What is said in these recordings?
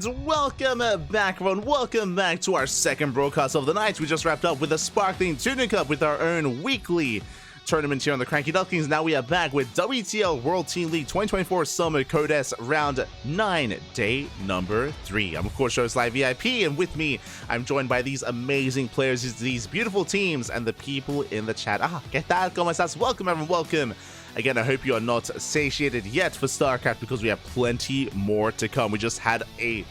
And welcome back, everyone. Welcome back to our second broadcast of the night. We just wrapped up with a sparkling Tuna Cup with our own weekly tournament here on the CranKy Ducklings. Now we are back with WTL World Team League 2024 Summer Code S Round 9, day number 3. I'm, of course, Show's Live VIP, and with me, I'm joined by these amazing players, these beautiful teams, and the people in the chat. ¿Qué tal? ¿Cómo estás? Welcome, everyone. Welcome. Again, I hope you are not satiated yet for StarCraft because we have plenty more to come. We just had a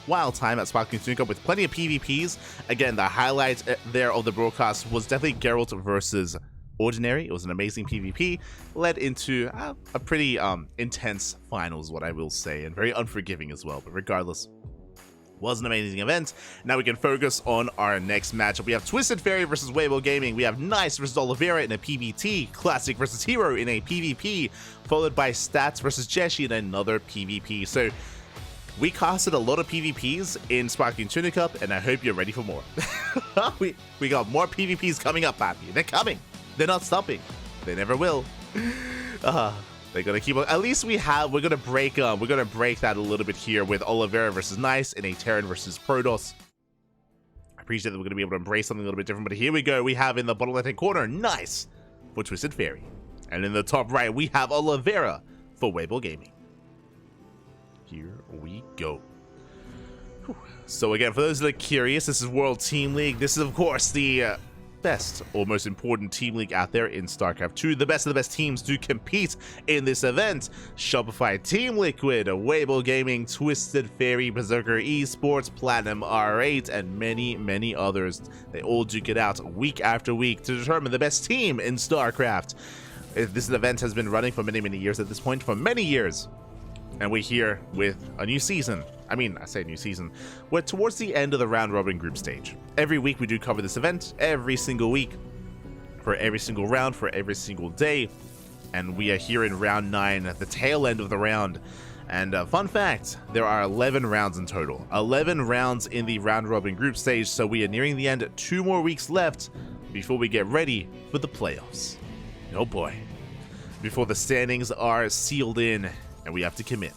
wild time at Sparkling Tuna Cup with plenty of PvPs. Again, the highlight there of the broadcast was definitely Geralt versus Ordinary. It was an amazing PvP, led into a pretty intense finals, what I will say, and very unforgiving as well. But regardless, was an amazing event. Now we can focus on our next matchup. We have Twisted Fairy versus Weibo Gaming. We have Nice versus Oliveira in a PvT. Classic versus Hero in a PvP. Followed by Stats versus Jieshi in another PvP. So we casted a lot of PvPs in Sparkling Tuna Cup, and I hope you're ready for more. we got more PvPs coming up, Pappy. They're coming. They're not stopping. They never will. They're gonna keep on. At least we're gonna break that a little bit here with Oliveira versus Nice in a Terran versus Protoss. I appreciate that we're gonna be able to embrace something a little bit different, but here we go. We have in the bottom left hand corner Nice for Twisted Fairy, and in the top right we have Oliveira for Weibo Gaming. Here we go. Whew. So again, for those that are curious, this is World Team League. This is, of course, the best or most important team league out there in StarCraft 2. The best of the best teams do compete in this event. Shopify, Team Liquid, Weibo Gaming, Twisted Fairy, Berserker Esports, Platinum R8, and many, many others. They all duke it out week after week to determine the best team in StarCraft. This event has been running for many, many years at this point, for many years. And we're here with a new season. I say new season. We're towards the end of the round robin group stage. Every week we do cover this event, every single week, for every single round, for every single day. And we are here in round 9, at the tail end of the round. And fun fact, there are 11 rounds in total. 11 rounds in the round robin group stage, so we are nearing the end. 2 more weeks left before we get ready for the playoffs. Oh boy. Before the standings are sealed in and we have to commit.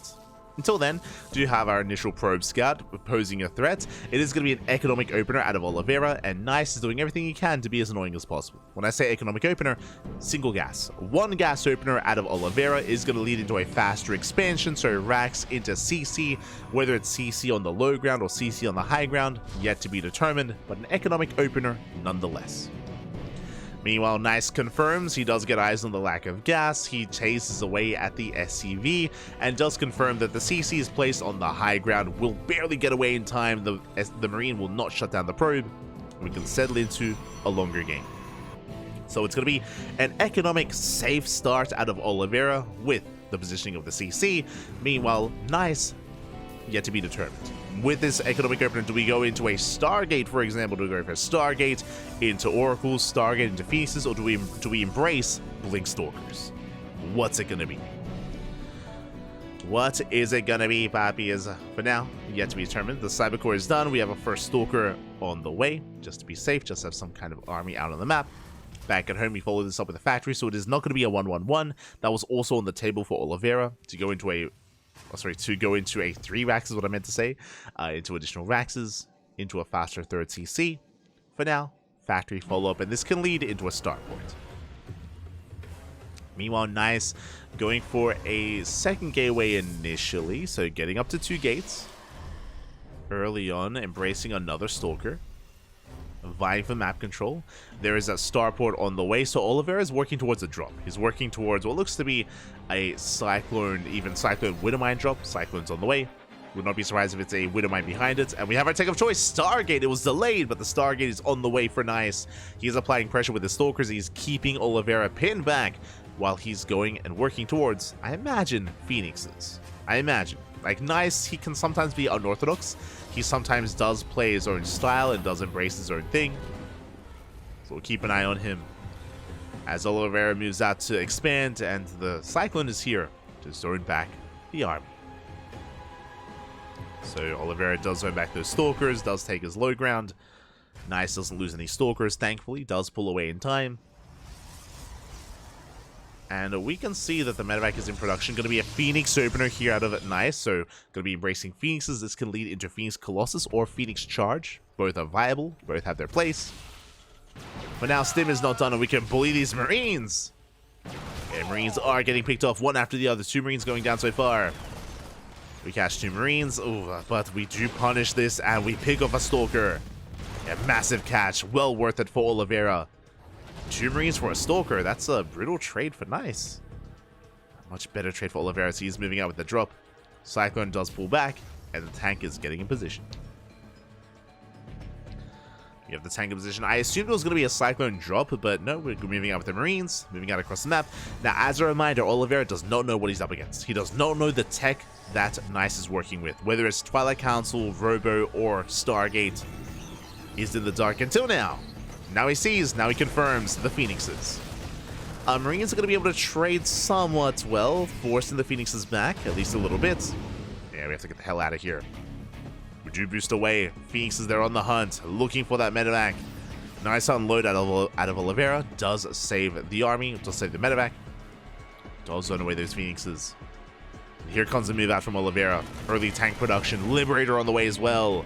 Until then, do have our initial probe scout posing a threat. It is going to be an economic opener out of Oliveira, and Nice is doing everything he can to be as annoying as possible. When I say economic opener, single gas. 1 gas opener out of Oliveira is going to lead into a faster expansion, so racks into CC, whether it's CC on the low ground or CC on the high ground, yet to be determined, but an economic opener nonetheless. Meanwhile, Nice confirms he does get eyes on the lack of gas. He chases away at the SCV and does confirm that the CC is placed on the high ground, will barely get away in time. The Marine will not shut down the probe. We can settle into a longer game. So it's going to be an economic safe start out of Oliveira with the positioning of the CC. Meanwhile, Nice yet to be determined. With this economic opener, do we go into a Stargate, for example? Do we go for a Stargate into Oracles, Stargate into Phoenixes, or do we embrace Blink Stalkers? What's it gonna be? What is it gonna be, Pappy? Is for now yet to be determined. The Cybercore is done. We have a first Stalker on the way, just to be safe. Just have some kind of army out on the map. Back at home, we follow this up with a factory, so it is not going to be a 1-1-1. That was also on the table for Oliveira to go into a 3 racks is what I meant to say, into additional racks, into a faster third CC. For now, factory follow-up, and this can lead into a starport. Meanwhile, Nice going for a second gateway initially, so getting up to 2 gates. Early on, embracing another Stalker. Vying for map control. There is a starport on the way, so Oliveira is working towards a drop. He's working towards what looks to be a Cyclone, even Cyclone Widowmine drop. Cyclone's on the way. Would not be surprised if it's a Widowmine behind it. And we have our tech of choice, Stargate. It was delayed, but the Stargate is on the way for Nice. He's applying pressure with his Stalkers. He's keeping Oliveira pinned back while he's going and working towards, I imagine, Phoenixes. I imagine. Like Nice, he can sometimes be unorthodox. He sometimes does play his own style and does embrace his own thing. So we'll keep an eye on him as Oliveira moves out to expand, and the Cyclone is here to zone back the army. So Oliveira does zone back those Stalkers, does take his low ground. Nice doesn't lose any Stalkers, thankfully, does pull away in time. And we can see that the medevac is in production. Going to be a Phoenix opener here out of it. Nice. So going to be embracing Phoenixes. This can lead into Phoenix Colossus or Phoenix Charge. Both are viable. Both have their place. But now Stim is not done and we can bully these Marines. Okay, Marines are getting picked off one after the other. 2 Marines going down so far. We catch 2 Marines. Ooh, but we do punish this and we pick off a Stalker. A massive catch. Well worth it for Oliveira. 2 Marines for a Stalker. That's a brutal trade for Nice. A much better trade for Oliveira. So he's moving out with the drop. Cyclone does pull back, and the tank is getting in position. You have the tank in position. I assumed it was going to be a Cyclone drop, but no, we're moving out with the Marines, moving out across the map. Now, as a reminder, Oliveira does not know what he's up against. He does not know the tech that Nice is working with. Whether it's Twilight Council, Robo, or Stargate, he's in the dark until now. Now he sees, now he confirms the Phoenixes. Marines are going to be able to trade somewhat well, forcing the Phoenixes back, at least a little bit. Yeah, we have to get the hell out of here. We do boost away. Phoenixes, they're on the hunt, looking for that medevac. Nice unload out of Oliveira. Does save the army, does save the medevac. Does zone away those Phoenixes. And here comes the move out from Oliveira. Early tank production. Liberator on the way as well.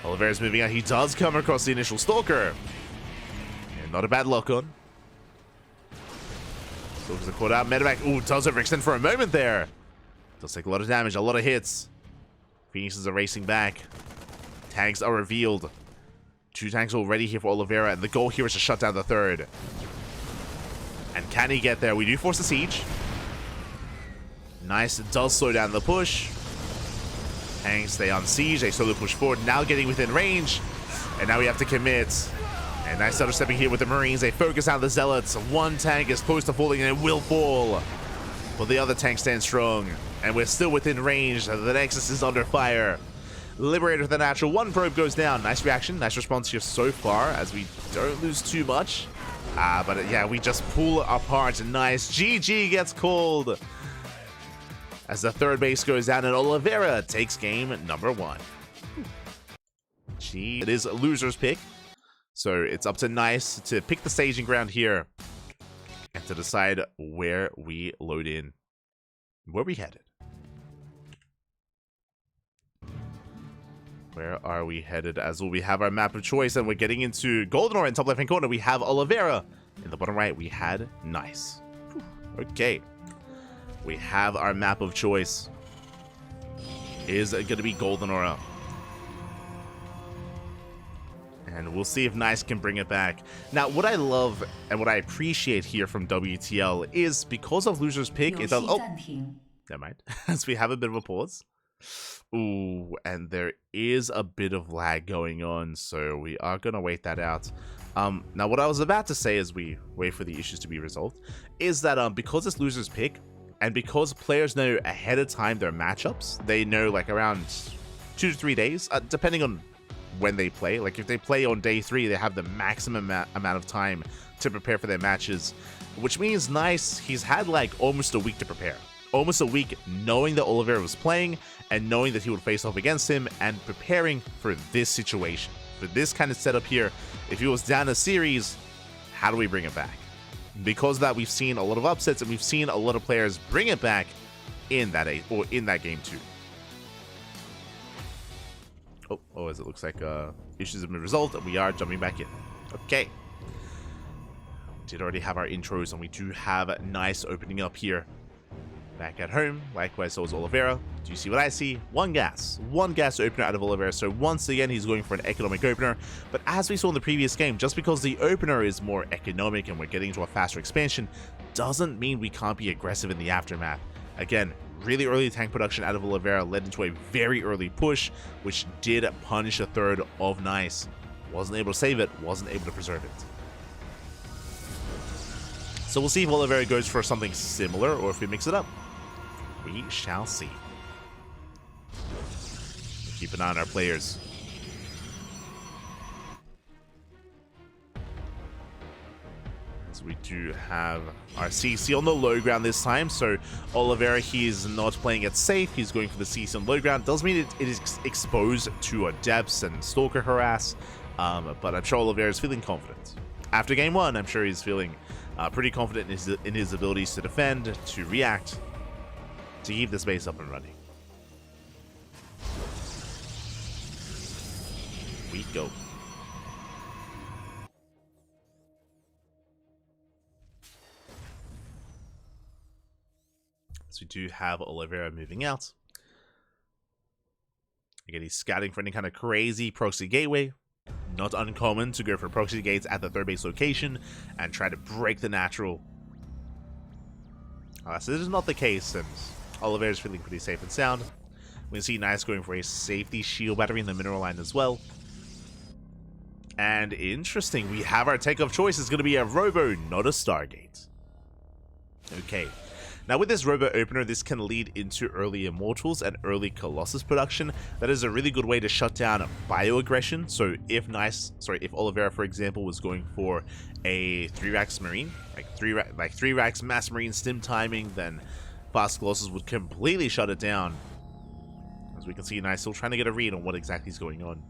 Oliveira's moving out. He does come across the initial Stalker. And not a bad lock-on. Stalkers are caught out. Medevac, ooh, does overextend for a moment there. Does take a lot of damage, a lot of hits. Phoenixes are racing back. Tanks are revealed. 2 tanks already here for Oliveira, and the goal here is to shut down the 3rd. And can he get there? We do force the siege. Nice, it does slow down the push. Tanks stay on siege, they slowly push forward, now getting within range. And now we have to commit. And Nice started stepping here with the Marines, they focus on the Zealots. 1 tank is close to falling and it will fall. But the other tank stands strong. And we're still within range, the Nexus is under fire. Liberator with the natural, 1 probe goes down. Nice reaction, nice response here so far, as we don't lose too much. But yeah, we just pull apart. Nice, GG gets called. As the 3rd base goes down and Oliveira takes game number 1. It is a loser's pick. So it's up to Nice to pick the staging ground here. And to decide where we load in. Where are we headed? Where are we headed? As well, we have our map of choice and we're getting into Golden Ore in top left hand corner. We have Oliveira. In the bottom right, we had Nice. Okay. We have our map of choice. Is going to be Golden Aura. And we'll see if Nice can bring it back. Now, what I love and what I appreciate here from WTL is because of loser's pick, it does... Oh, never mind. As we have a bit of a pause. Ooh, and there is a bit of lag going on, so we are going to wait that out. Now, what I was about to say as we wait for the issues to be resolved is that because it's loser's pick, and because players know ahead of time their matchups, they know like around 2 to 3 days, depending on when they play. Like if they play on day 3, they have the maximum amount of time to prepare for their matches, which means Nice, he's had like almost a week to prepare. Almost a week knowing that Oliveira was playing and knowing that he would face off against him and preparing for this situation. For this kind of setup here, if he was down a series, how do we bring it back? Because of that, we've seen a lot of upsets and we've seen a lot of players bring it back in that game 2. Oh, as it looks like issues have been resolved and we are jumping back in. Okay. We did already have our intros and we do have Nice opening up here. Back at home, likewise so is Oliveira. Do you see what I see? One gas opener out of Oliveira. So once again, he's going for an economic opener. But as we saw in the previous game, just because the opener is more economic and we're getting into a faster expansion, doesn't mean we can't be aggressive in the aftermath. Again, really early tank production out of Oliveira led into a very early push, which did punish a 3rd of Nice. Wasn't able to save it, wasn't able to preserve it. So we'll see if Oliveira goes for something similar or if we mix it up. We shall see. Keep an eye on our players. So we do have our CC on the low ground this time. So Oliveira, he's not playing it safe. He's going for the CC on low ground. Doesn't mean it is exposed to depths and stalker harass. But I'm sure Oliveira is feeling confident. after game 1, I'm sure he's feeling pretty confident in his abilities to defend, to react, to keep this base up and running. We go. So we do have Oliveira moving out. Again, he's scouting for any kind of crazy proxy gateway. Not uncommon to go for proxy gates at the third base location and try to break the natural. So this is not the case, since Oliveira's feeling pretty safe and sound. We can see Nice going for a safety shield battery in the mineral line as well. And interesting, we have our take of choice. It's going to be a Robo, not a Stargate. Okay. Now with this Robo opener, this can lead into early Immortals and early Colossus production. That is a really good way to shut down bioaggression. So if Oliveira, for example, was going for a 3-Rax Marine, like 3-Rax Mass Marine stim timing, then Fast Colossus would completely shut it down. As we can see, Nice still trying to get a read on what exactly is going on.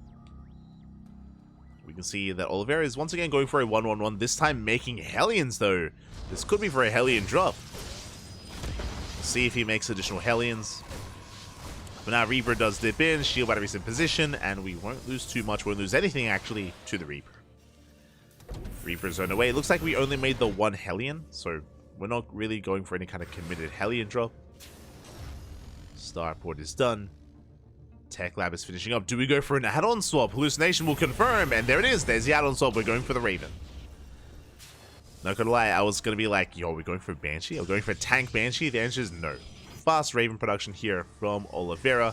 We can see that Oliveira is once again going for a 1-1-1, this time making Hellions though. This could be for a Hellion drop. See if he makes additional Hellions. But now Reaper does dip in, shield batteries in position, and we won't lose too much. We won't lose anything actually to the Reaper. Reaper's on the way. It looks like we only made the 1 Hellion, so we're not really going for any kind of committed Hellion drop. Starport is done. Tech Lab is finishing up. Do we go for an add-on swap? Hallucination will confirm, and there it is. There's the add-on swap. We're going for the Raven. Not gonna lie, I was gonna be like, yo, we're going for Banshee? Are we going for Tank Banshee? The answer is no. Fast Raven production here from Oliveira,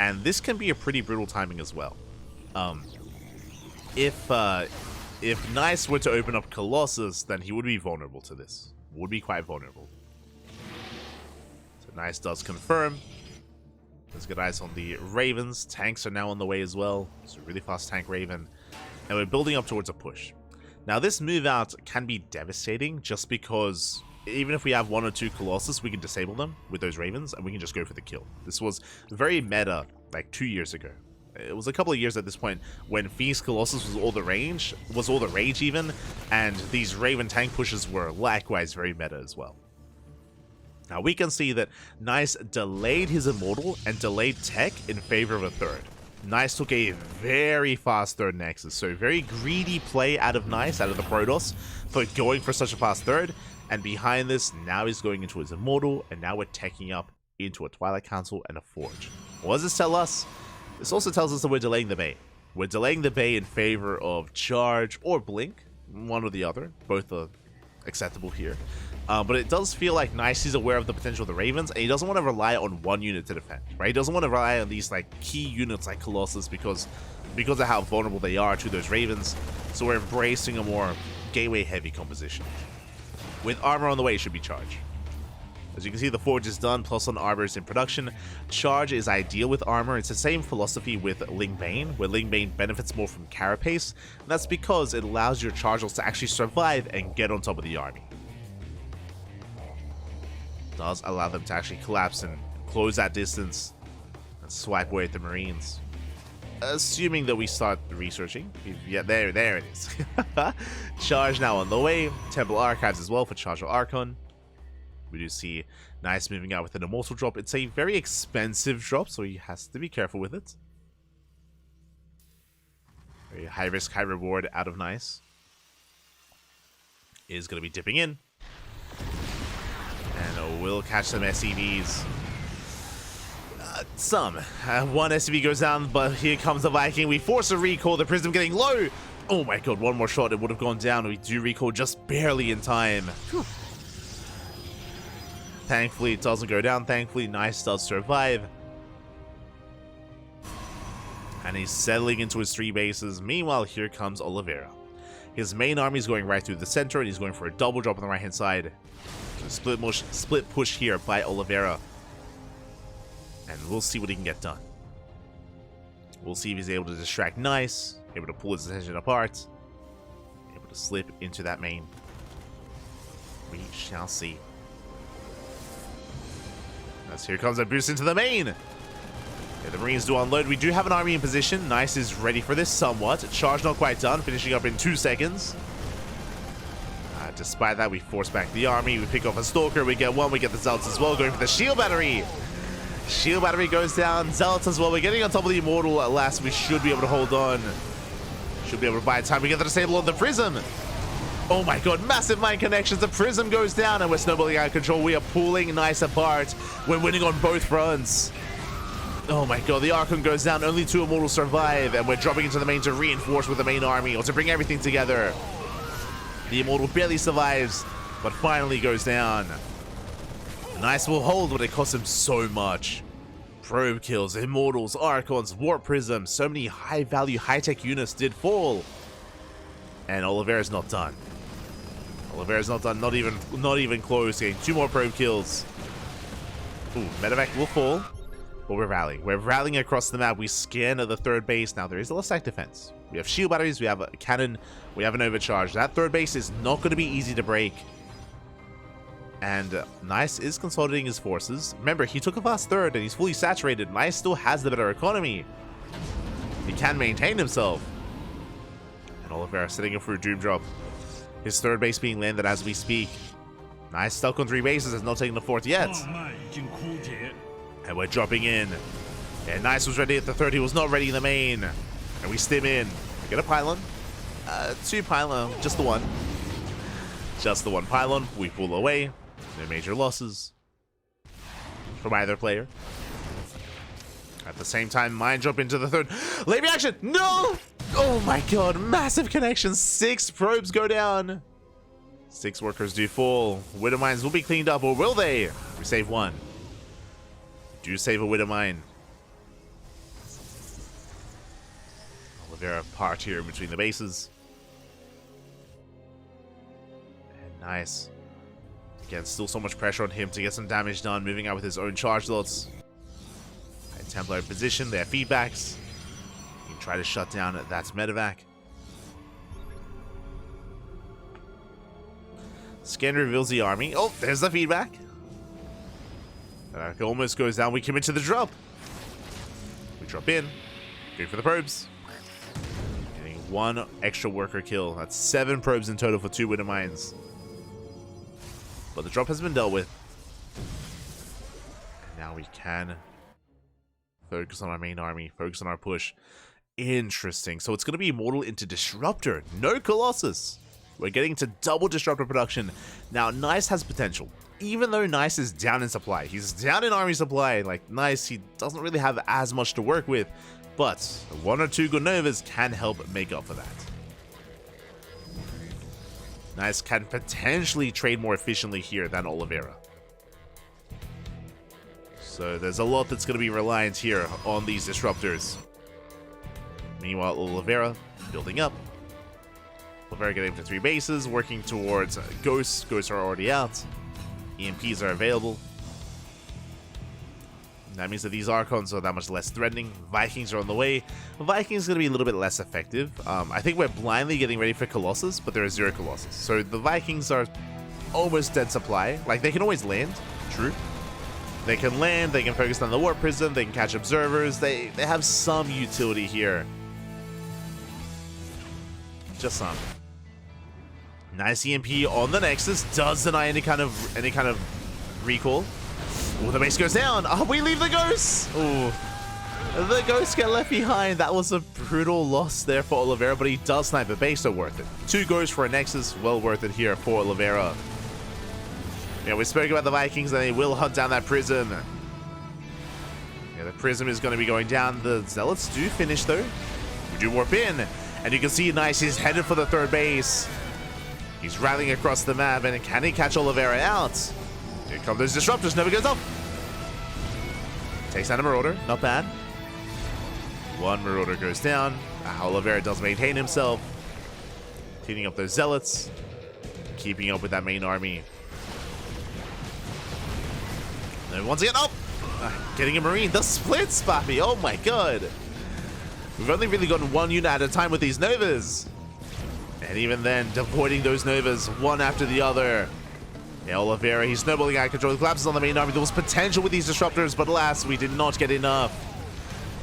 and this can be a pretty brutal timing as well. If Nice were to open up Colossus, then he would be vulnerable to this. Would be quite vulnerable. So Nice does confirm. Let's get eyes on the Ravens. Tanks are now on the way as well. It's a really fast tank Raven. And we're building up towards a push. Now this move out can be devastating just because even if we have 1 or 2 Colossus, we can disable them with those Ravens and we can just go for the kill. This was very meta like 2 years ago. It was a couple of years at this point when Feast Colossus was all the rage even, and these Raven tank pushes were likewise very meta as well. Now we can see that Nice delayed his Immortal and delayed Tech in favor of a third. Nice took a very fast third Nexus, so very greedy play out of Nice, out of the Protoss, for going for such a fast third, and behind this, now he's going into his Immortal, and now we're teching up into a Twilight Council and a Forge. What does this tell us? This also tells us that we're delaying the Bay. We're delaying the Bay in favor of Charge or Blink, one or the other, both are acceptable here. But it does feel like Nice is aware of the potential of the Ravens, and he doesn't want to rely on one unit to defend, right? He doesn't want to rely on these like key units like Colossus because of how vulnerable they are to those Ravens. So we're embracing a more gateway heavy composition. With armor on the way, it should be Charge. As you can see, the Forge is done, plus on armor is in production. Charge is ideal with armor. It's the same philosophy with Ling Bane, where Ling Bane benefits more from Carapace, and that's because it allows your Chargers to actually survive and get on top of the army. Does allow them to actually collapse and close that distance and swipe away at the Marines. Assuming that we start researching. Yeah, there it is. Charge now on the way. Temple Archives as well for Charge Archon. We do see Nice moving out with an Immortal drop. It's a very expensive drop, so he has to be careful with it. Very high risk, high reward out of Nice. Is going to be dipping in. And we'll catch some SCVs. One SCV goes down, but here comes the Viking. We force a recall. The Prism getting low. Oh my god, one more shot. It would have gone down. We do recall just barely in time. Whew. Thankfully, it doesn't go down. Thankfully, Nice does survive. And he's settling into his 3 bases. Meanwhile, here comes Oliveira. His main army is going right through the center, and he's going for a double drop on the right-hand side. Split push here by Oliveira. And we'll see what he can get done. We'll see if he's able to distract Nice, able to pull his attention apart, able to slip into that main. We shall see. As here comes a boost into the main. Yeah, the Marines do unload. We do have an army in position. Nice is ready for this somewhat. Charge not quite done, finishing up in 2 seconds. Despite that, we force back the army. We pick off a Stalker. We get one. We get the Zealots as well. Going for the Shield Battery. Shield Battery goes down. Zealots as well. We're getting on top of the Immortal at last. We should be able to hold on. Should be able to buy time. We get the Disable on the Prism. Oh my god, massive mind connections. The Prism goes down and we're snowballing out of control. We are pulling nice apart. We're winning on both fronts. Oh my god, the Archon goes down. Only 2 Immortals survive. And we're dropping into the main to reinforce with the main army or to bring everything together. The Immortal barely survives, but finally goes down. Nice will hold, but it costs him so much. Probe kills, Immortals, Archons, Warp Prism. So many high-value, high-tech units did fall. And Oliveira's not done. Oliveira's not done, not even close. Getting 2 more probe kills. Ooh, Medevac will fall. But we're rallying. We're rallying across the map. We scan the third base. Now, there is a little stack defense. We have shield batteries, we have a cannon, we have an overcharge. That third base is not going to be easy to break. And Nice is consolidating his forces. Remember, he took a fast third and he's fully saturated. Nice still has the better economy. He can maintain himself. And Oliveira setting up for a Doom Drop. His third base being landed as we speak. Nice stuck on 3 bases, has not taken the 4th yet. And we're dropping in. And Nice was ready at the 3rd, he was not ready in the main. And we stim in. Get a pylon. 2 pylon, just the one. Just the one pylon. We pull away. No major losses from either player. At the same time, Mind Drop into the 3rd. Late reaction! No! Oh my god, massive connection. 6 probes go down. 6 workers do fall. Widow Mines will be cleaned up, or will they? We save 1. Do save a Widow Mine. Oliveira part here between the bases. And Nice. Again, still so much pressure on him to get some damage done, moving out with his own charge lots. And Templar in position, their feedbacks. You can try to shut down that Medevac. Scan reveals the army. Oh, there's the feedback. Almost goes down. We commit to the drop. We drop in. Go for the probes. Getting 1 extra worker kill. That's 7 probes in total for 2 Widow Mines. But the drop has been dealt with. And now we can focus on our main army. Focus on our push. Interesting. So it's going to be Immortal into Disruptor. No Colossus. We're getting to double Disruptor production. Now, Nice has potential. Even though Nice is down in supply. He's down in army supply. Like, Nice, he doesn't really have as much to work with. But 1 or 2 good Novas can help make up for that. Nice can potentially trade more efficiently here than Oliveira. So there's a lot that's going to be reliant here on these Disruptors. Meanwhile, Oliveira building up. Oliveira getting to 3 bases, working towards Ghosts. Ghosts are already out. EMPs are available. That means that these Archons are that much less threatening. Vikings are on the way. Vikings are going to be a little bit less effective. I think we're blindly getting ready for Colossus, but there are 0 Colossus. So the Vikings are almost dead supply. Like, they can always land. True. They can land, they can focus on the Warp Prism, they can catch Observers. They have some utility here. Just some. Nice EMP on the Nexus. Does deny any kind of recall. Oh, the base goes down. Oh, we leave the Ghosts. Oh, the Ghosts get left behind. That was a brutal loss there for Oliveira, but he does snipe the base, so worth it. 2 Ghosts for a Nexus. Well worth it here for Oliveira. Yeah, we spoke about the Vikings, and they will hunt down that Prism. Yeah, the Prism is going to be going down. The Zealots do finish, though. We do warp in, and you can see Nice is headed for the 3rd base. He's rallying across the map, and can he catch Oliveira out? Here come those Disruptors, never goes up. Takes out a Marauder, not bad. 1 Marauder goes down. Oliveira does maintain himself. Cleaning up those Zealots. Keeping up with that main army. And once again, getting a Marine. The splits, Papi. Oh my god. We've only really gotten 1 unit at a time with these Novas. And even then, avoiding those Novas one after the other. Yeah, Oliveira, he's snowballing out of control. The collapses on the main army. There was potential with these Disruptors, but alas, we did not get enough.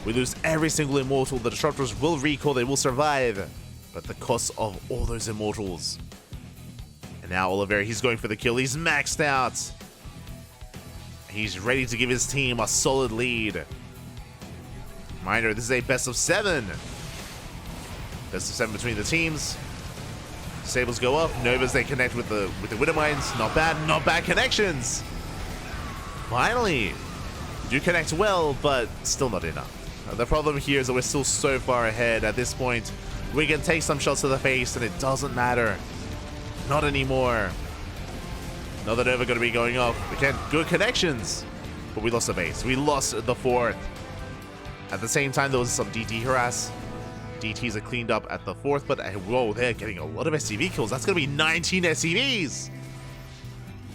We lose every single Immortal. The Disruptors will recall, they will survive. But the cost of all those Immortals. And now Oliveira, he's going for the kill. He's maxed out. He's ready to give his team a solid lead. Reminder, this is a best of 7. Best of 7 between the teams. Sables go up. Novas, they connect with the Widow Mines. Not bad connections. Finally. Do connect well, but still not enough. The problem here is that we're still so far ahead at this point. We can take some shots to the face and it doesn't matter. Not anymore. Another Nova going to be going off. Again, good connections. But we lost the base. We lost the 4th. At the same time, there was some DT harass. DTs are cleaned up at the 4th, but whoa, they're getting a lot of SCV kills. That's going to be 19 SCVs.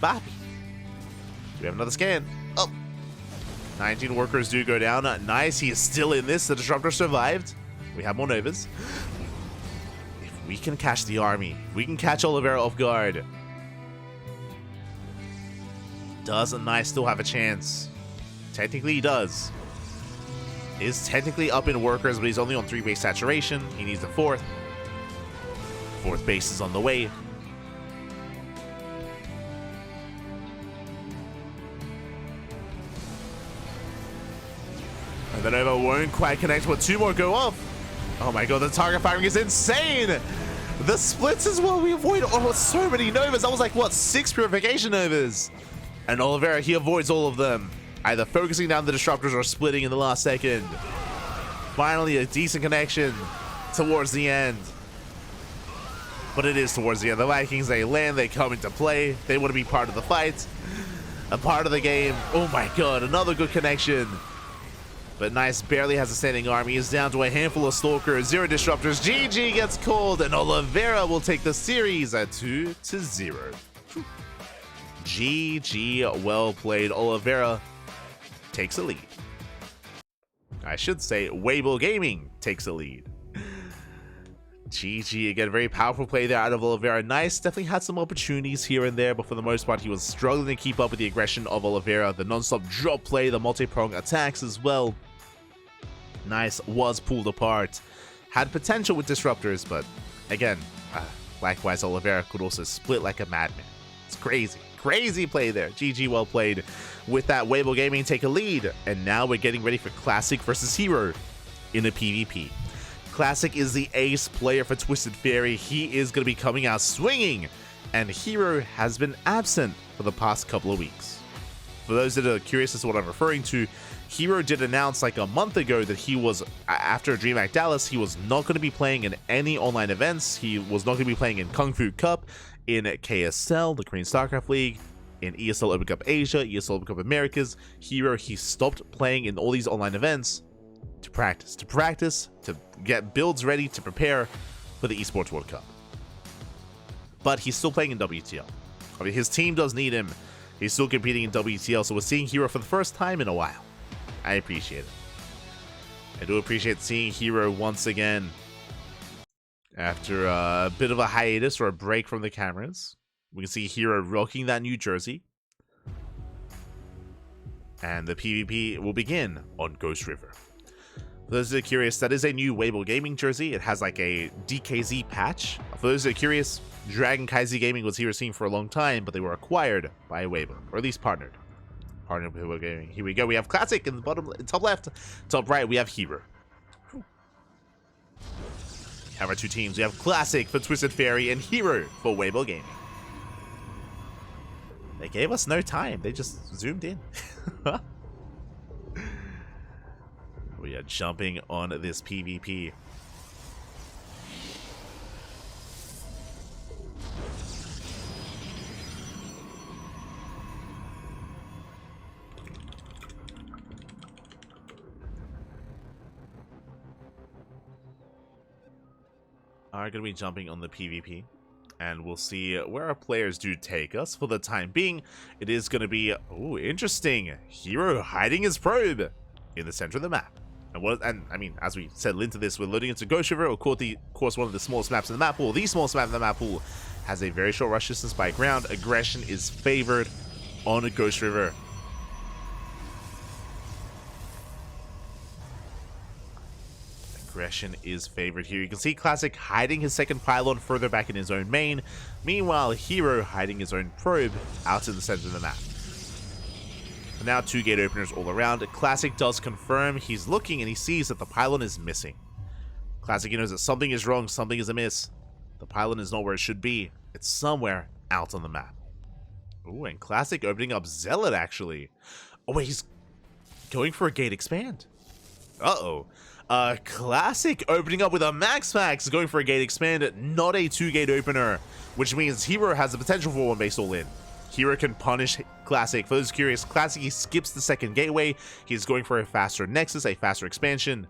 Bappy. Do we have another scan? Oh. 19 workers do go down. Nice. He is still in this. The Disruptor survived. We have more Novas. If we can catch the army, we can catch Oliveira off guard. Doesn't Nice still have a chance? Technically he does. Is technically up in workers, but he's only on 3 base saturation. He needs the 4th. 4th base is on the way. And the Nova won't quite connect, but 2 more go off. Oh my god, the target firing is insane! The splits is what we avoid. Oh, so many Novas. That was like, what, 6 Purification Novas? And Oliveira, he avoids all of them. Either focusing down the Disruptors or splitting in the last second. Finally, a decent connection towards the end. But it is towards the end. The Vikings, they land, they come into play. They want to be part of the fight. A part of the game. Oh my god, another good connection. But Nice barely has a standing army. He's down to a handful of Stalkers, 0 Disruptors. GG gets called, and Oliveira will take the series at 2-0. GG, well played. Oliveira takes a lead. I should say Weibo Gaming takes a lead. GG, again, very powerful play there out of Oliveira. Nice, definitely had some opportunities here and there, but for the most part, he was struggling to keep up with the aggression of Oliveira. The non-stop drop play, the multi-prong attacks as well. Nice was pulled apart. Had potential with Disruptors, but again, likewise, Oliveira could also split like a madman. It's crazy. Crazy play there. GG, well played. With that, Weibo Gaming take a lead, and now we're getting ready for Classic versus Hero in a PvP. Classic is the ace player for Twisted Fairy. He is going to be coming out swinging, and Hero has been absent for the past couple of weeks. For those that are curious as to what I'm referring to, Hero did announce like a month ago that he was, after DreamHack Dallas, he was not going to be playing in any online events. He was not going to be playing in Kung Fu Cup, in KSL, the Korean StarCraft League, in ESL Open Cup Asia, ESL Open Cup Americas. Hero, he stopped playing in all these online events to practice, to get builds ready, to prepare for the Esports World Cup. But he's still playing in WTL. I mean, his team does need him. He's still competing in WTL, so we're seeing Hero for the first time in a while. I appreciate it. I do appreciate seeing Hero once again after a bit of a hiatus or a break from the cameras. We can see Hero rocking that new jersey. And the PvP will begin on Ghost River. For those that are curious, that is a new Weibo Gaming jersey. It has like a DKZ patch. For those that are curious, Dragon Kaizi Gaming was Hero team for a long time, but they were acquired by Weibo, or at least partnered. Partnered with Weibo Gaming. Here we go. We have Classic in the bottom, top left, top right. We have Hero. We have our 2 teams. We have Classic for Twisted Fairy and Hero for Weibo Gaming. They gave us no time. They just zoomed in. We are jumping on this PvP. Are going to be jumping on the PvP, and we'll see where our players do take us. For the time being, it is going to be, oh, interesting, Hero hiding his probe in the center of the map. And I mean, as we settle into this, we're loading into Ghost River, of course, one of the smallest maps in the map pool. The smallest map in the map pool has a very short rush distance by ground. Aggression is favored on a Ghost River. aggression is favored here. You can see Classic hiding his second pylon further back in his own main. Meanwhile, Hero hiding his own probe out in the center of the map. Now 2 gate openers all around. Classic does confirm. He's looking and he sees that the pylon is missing. Classic knows that something is wrong, something is amiss. The pylon is not where it should be. It's somewhere out on the map. Ooh, and Classic opening up Zealot, actually. Oh, wait, he's going for a gate expand. Uh-oh. Classic opening up with a Max going for a gate expand, not a 2-gate opener, which means Hero has the potential for 1 base all in. Hero can punish Classic. For those curious, Classic, he skips the second gateway. He's going for a faster Nexus, a faster expansion.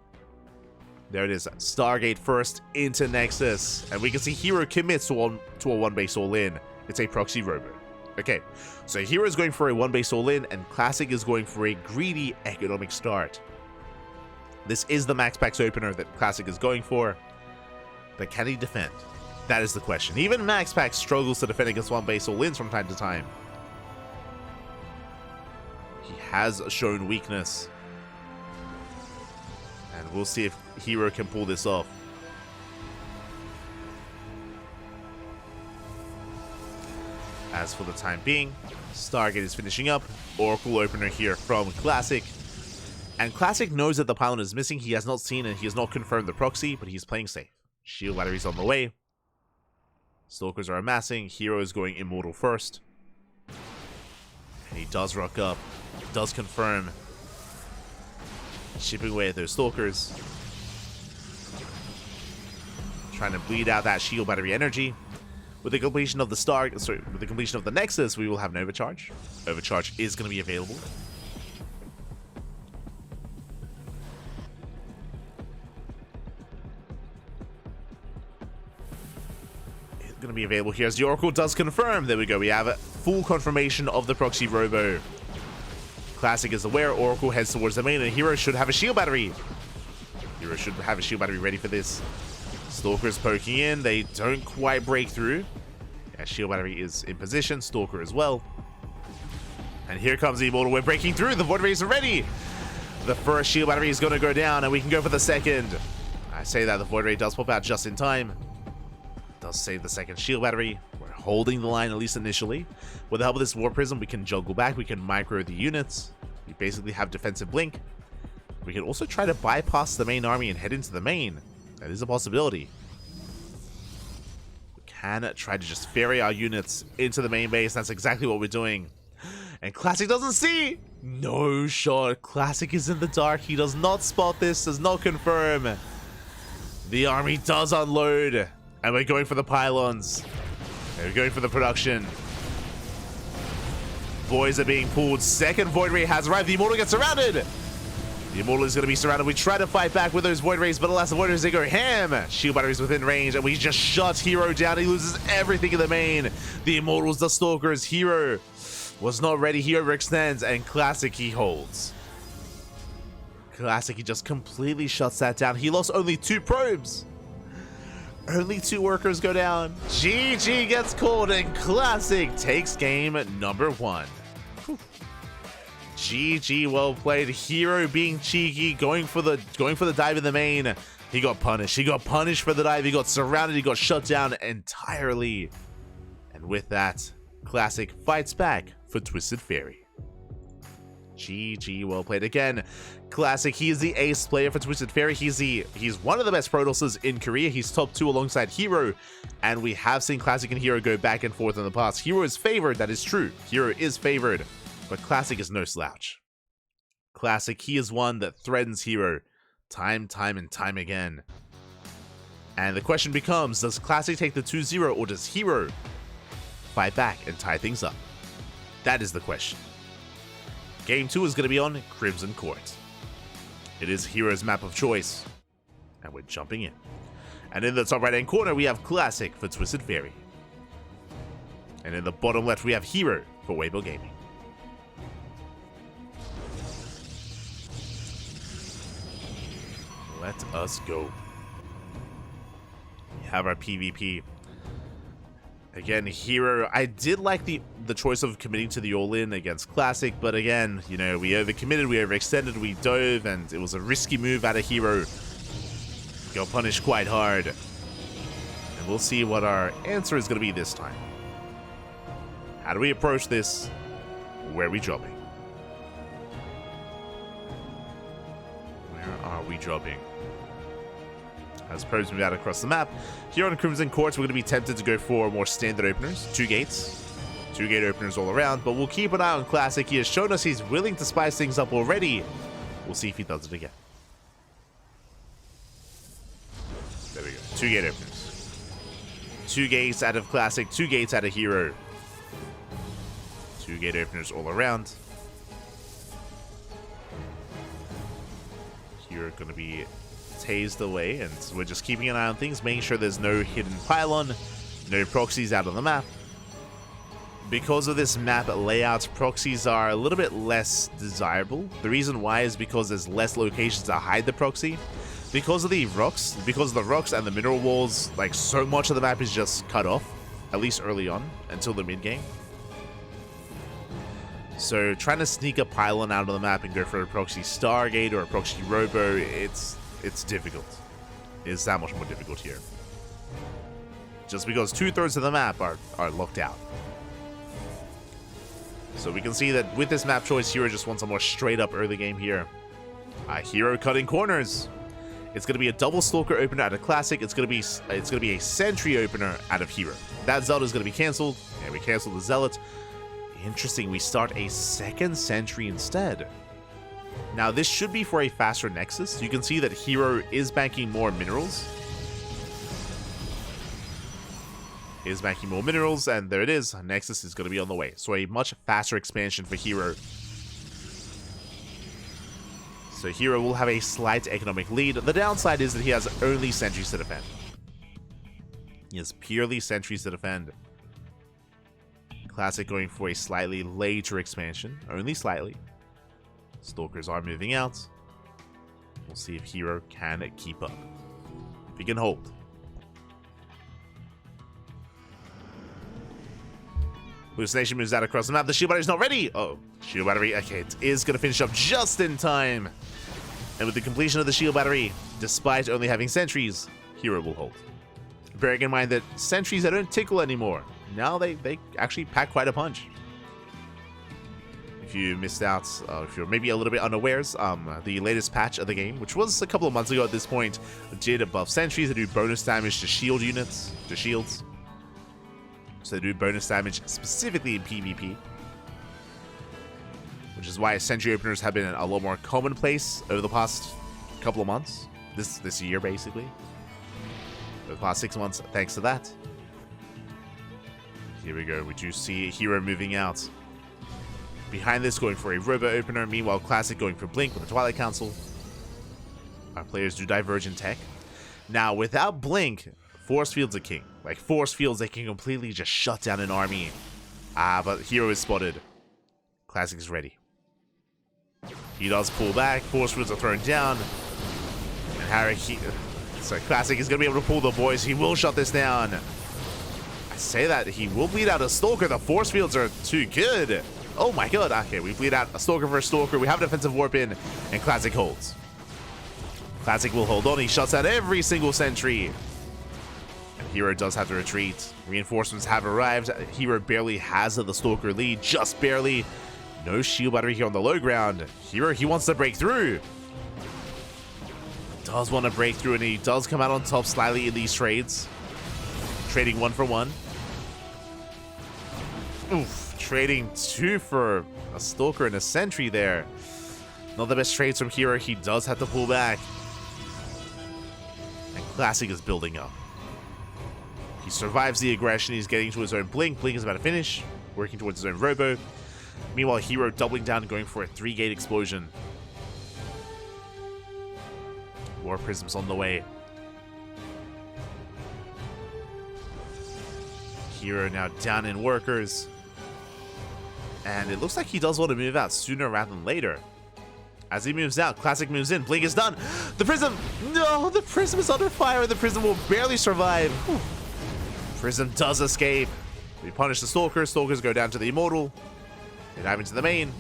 There it is. Stargate first into Nexus. And we can see Hero commits to a 1 base all in. It's a proxy robo. Okay, so Hero is going for a 1 base all in, and Classic is going for a greedy economic start. This is the Max Packs opener that Classic is going for. But can he defend? That is the question. Even Max Pack struggles to defend against 1 base all-ins from time to time. He has shown weakness. And we'll see if Hero can pull this off. As for the time being, Stargate is finishing up. Oracle opener here from Classic. And Classic knows that the pylon is missing. He has not seen and he has not confirmed the proxy, but he's playing safe. Shield batteries on the way. Stalkers are amassing. Hero is going Immortal first. And he does rock up. Does confirm. Chipping away at those Stalkers. Trying to bleed out that shield battery energy. With the completion of the Nexus, we will have an overcharge. Overcharge is going to be available. Going to be available here as the Oracle does confirm. There we go. We have a full confirmation of the proxy robo. Classic is aware. Oracle heads towards the main, and Hero should have a shield battery. Hero should have a shield battery ready for this. Stalker's poking in. They don't quite break through. Yeah, shield battery is in position. Stalker as well. And here comes the Immortal. We're breaking through. The Void Rays are ready. The first shield battery is going to go down, and we can go for the second. I say that the Void Ray does pop out just in time. Does save the second shield battery. We're holding the line, at least initially. With the help of this War Prism, we can juggle back. We can micro the units. We basically have defensive blink. We can also try to bypass the main army and head into the main. That is a possibility. We can try to just ferry our units into the main base. That's exactly what we're doing. And Classic doesn't see. No shot. Classic is in the dark. He does not spot this. Does not confirm. The army does unload. And we're going for the pylons. And we're going for the production. Voids are being pulled. Second Void Ray has arrived. The Immortal gets surrounded. The Immortal is going to be surrounded. We try to fight back with those Void Rays, but alas, the Void Rays, they go ham. Shield batteries within range, and we just shut Hero down. He loses everything in the main. The Immortals, the Stalkers. Hero was not ready. He overextends, and Classic he holds. Classic, he just completely shuts that down. He lost only 2 probes. Only 2 workers go down. GG gets called, and Classic takes game number 1. Whew. GG, well played. Hero being cheeky, going for the dive in the main. He got punished. He got punished for the dive. He got surrounded. He got shut down entirely. And with that, Classic fights back for Twisted Fairy. GG, well played again. Classic, he is the ace player for Twisted Fairy. He's one of the best Protosses in Korea. He's top 2 alongside Hero, and we have seen Classic and Hero go back and forth in the past. Hero is favored, that is true. Hero is favored, but Classic is no slouch. Classic, he is one that threatens Hero time and time again. And the question becomes, does Classic take the 2-0, or does Hero fight back and tie things up? That is the question. Game 2 is going to be on Crimson Court. It is Hero's map of choice, and we're jumping in. And in the top right-hand corner, we have Classic for Twisted Fairy. And in the bottom left, we have Hero for Weibo Gaming. Let us go. We have our PvP. Again, Hero, I did like the choice of committing to the all-in against Classic, but again, you know, we overcommitted, we overextended, we dove, and it was a risky move out of Hero. got punished quite hard. And we'll see what our answer is going to be this time. How do we approach this? Where are we dropping? Where are we dropping? As probes move out across the map, here on Crimson Courts, we're going to be tempted to go for more standard openers. 2 gates. 2 gate openers all around, but we'll keep an eye on Classic. He has shown us he's willing to spice things up already. We'll see if he does it again. There we go. 2 gate openers. 2 gates out of Classic, 2 gates out of Hero. 2 gate openers all around. Hero going to be tased away, and we're just keeping an eye on things, making sure there's no hidden pylon, no proxies out on the map. Because of this map layout, proxies are a little bit less desirable. The reason why is because there's less locations to hide the proxy. Because of the rocks and the mineral walls, like, so much of the map is just cut off, at least early on, until the mid-game. So trying to sneak a pylon out of the map and go for a proxy Stargate or a proxy Robo, it's difficult. It's that much more difficult here. Just because 2/3 of the map are locked out. So we can see that with this map choice, Hero just wants a more straight up early game here. Hero cutting corners. It's going to be a double Stalker opener out of Classic. It's going to be a Sentry opener out of Hero. That Zealot is going to be cancelled. Yeah, we canceled the Zealot. Interesting, we start a second Sentry instead. Now this should be for a faster Nexus. You can see that Hero is banking more minerals. And there it is. Nexus is going to be on the way. So a much faster expansion for Hero. So Hero will have a slight economic lead. The downside is that he has only Sentries to defend. He has purely Sentries to defend. Classic going for a slightly later expansion. Only slightly. Stalkers are moving out. We'll see if Hero can keep up. If he can hold. Hallucination moves out across the map. The shield battery's not ready. Oh, shield battery. Okay, it is going to finish up just in time. And with the completion of the shield battery, despite only having sentries, Hero will hold. Bearing in mind that sentries, they don't tickle anymore. Now they actually pack quite a punch. If you missed out, if you're maybe a little bit unawares, the latest patch of the game, which was a couple of months ago at this point, did buff sentries to do bonus damage to shield units, to shields. So they do bonus damage specifically in PvP. Which is why sentry openers have been a lot more commonplace over the past couple of months. This year, basically. Over the past 6 months, thanks to that. Here we go. We do see Hero moving out. Behind this, going for a Robo opener. Meanwhile, Classic going for Blink with the Twilight Council. Our players do diverge in tech. Now, without Blink, Force Fields are king. Like, Force Fields, they can completely just shut down an army. But Hero is spotted. Classic is ready. He does pull back. Force Fields are thrown down. And so Classic is going to be able to pull the boys. He will shut this down. I say that, he will bleed out a Stalker. The Force Fields are too good. Oh my god. Okay, we bleed out a Stalker for a Stalker. We have a defensive warp in, and Classic holds. Classic will hold on. He shuts out every single sentry. And Hero does have to retreat. Reinforcements have arrived. Hero barely has the Stalker lead, just barely. No shield battery here on the low ground. Hero, he wants to break through. Does want to break through, and he does come out on top slightly in these trades. Trading 1 for 1. Oof, trading 2 for a Stalker and a Sentry there. Not the best trades from Hero. He does have to pull back. And Classic is building up. He survives the aggression. He's getting to his own Blink. Blink is about to finish. Working towards his own Robo. Meanwhile, Hero doubling down and going for a 3-gate explosion. War Prisms on the way. Hero now down in workers. And it looks like he does want to move out sooner rather than later. As he moves out, Classic moves in. Blink is done. The Prism! No! The Prism is under fire. The Prism will barely survive. Whew. Prism does escape. We punish the Stalker. Stalkers go down to the Immortal. They dive into the main.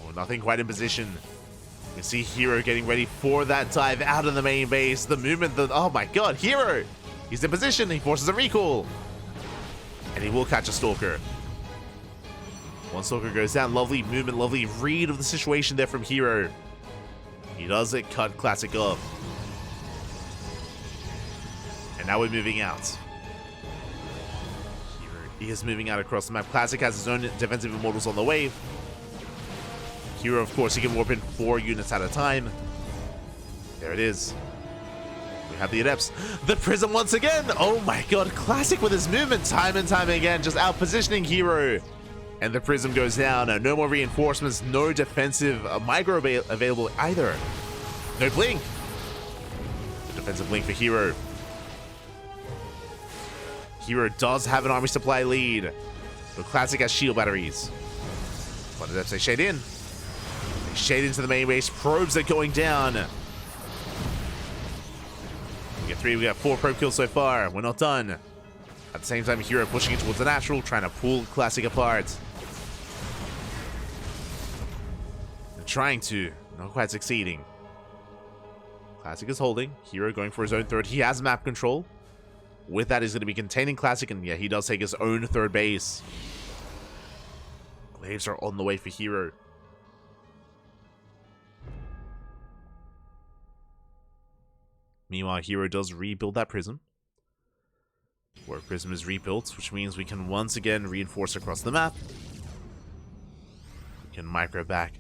Oh, nothing quite in position. We see Hero getting ready for that dive out of the main base. The movement, oh my god, Hero! He's in position, he forces a recall. And he will catch a Stalker. One Stalker goes down, lovely movement, lovely read of the situation there from Hero. He does it, cut Classic off. And now we're moving out. Hero is moving out across the map. Classic has his own defensive immortals on the wave. Hero, of course, he can warp in 4 units at a time. There it is. We have the Adepts. The Prism once again! Oh my god, Classic with his movement time and time again, just out-positioning Hero. And the Prism goes down. No more reinforcements, no defensive micro available either. No blink. The defensive blink for Hero. Hero does have an army supply lead, but Classic has shield batteries. What did that say? Shade in. They shade into the main base. Probes are going down. We get 3, we got 4 probe kills so far. We're not done. At the same time, Hero pushing towards the natural, trying to pull Classic apart. They're trying to, not quite succeeding. Classic is holding. Hero going for his own third. He has map control. With that, he's going to be containing Classic, and yeah, he does take his own third base. Glaives are on the way for Hero. Meanwhile, Hero does rebuild that Prism. Where Prism is rebuilt, which means we can once again reinforce across the map. We can micro back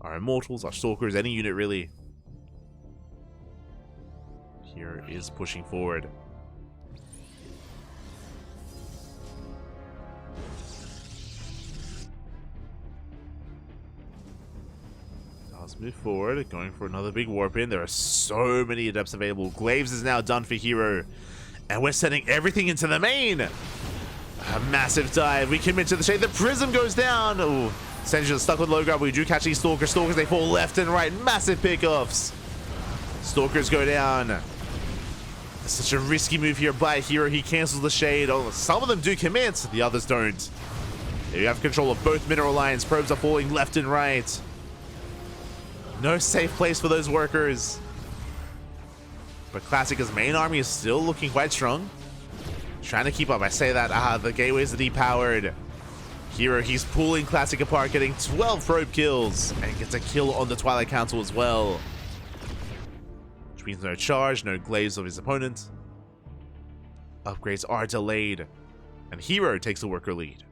our Immortals, our Stalkers, any unit really. Hero is pushing forward. Let's move forward, going for another big warp in. There are so many Adepts available. Glaives is now done for Hero. And we're sending everything into the main. A massive dive. We commit to the shade. The Prism goes down. Ooh. Sentries are stuck with low grab. We do catch these Stalkers. Stalkers, they fall left and right. Massive pickoffs. Stalkers go down. Such a risky move here by Hero. He cancels the shade. Oh, some of them do commit. The others don't. You have control of both mineral lines. Probes are falling left and right. No safe place for those workers. But Classic's main army is still looking quite strong. Trying to keep up. I say that. The gateways are depowered. Hero, he's pulling Classic apart, getting 12 probe kills. And gets a kill on the Twilight Council as well. Which means no charge, no glaives of his opponent. Upgrades are delayed. And Hero takes the worker lead.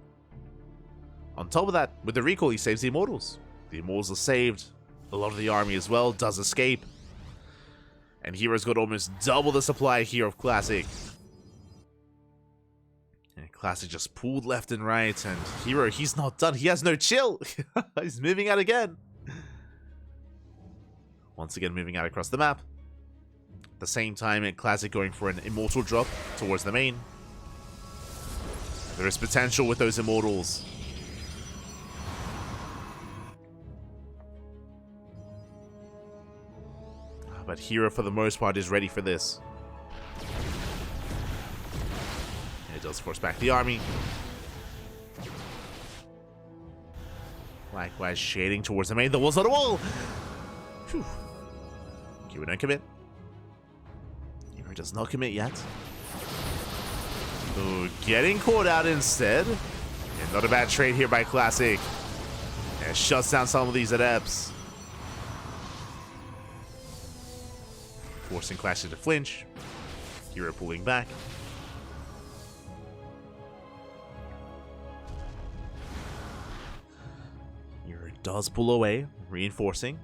On top of that, with the recall, he saves the Immortals. The Immortals are saved. A lot of the army as well does escape. And Hero's got almost double the supply here of Classic. And Classic just pulled left and right. And Hero, he's not done. He has no chill. He's moving out again. Once again, moving out across the map. At the same time, Classic going for an Immortal drop towards the main. There is potential with those Immortals. But Hero, for the most part, is ready for this. It does force back the army. Likewise, shading towards the main. The wall's on the wall! Phew. Hero don't commit. Hero does not commit yet. Ooh, getting caught out instead. Yeah, not a bad trade here by Classic. And shuts down some of these Adepts. Forcing Classic to flinch. Hero pulling back. Hero does pull away, reinforcing.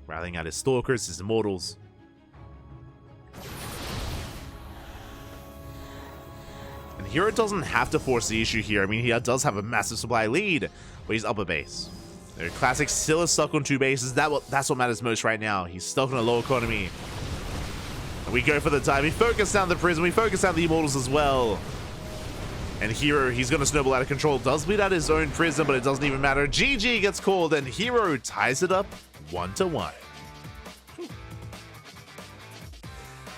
Rallying out his Stalkers, his Immortals. And Hero doesn't have to force the issue here. I mean, he does have a massive supply lead, but he's up a base. Classic still is stuck on 2 bases. That's what matters most right now. He's stuck on a low economy. We go for the dive. We focus down the Prism. We focus down the Immortals as well. And Hero, he's going to snowball out of control. Does bleed out his own Prism, but it doesn't even matter. GG gets called, and Hero ties it up 1-1.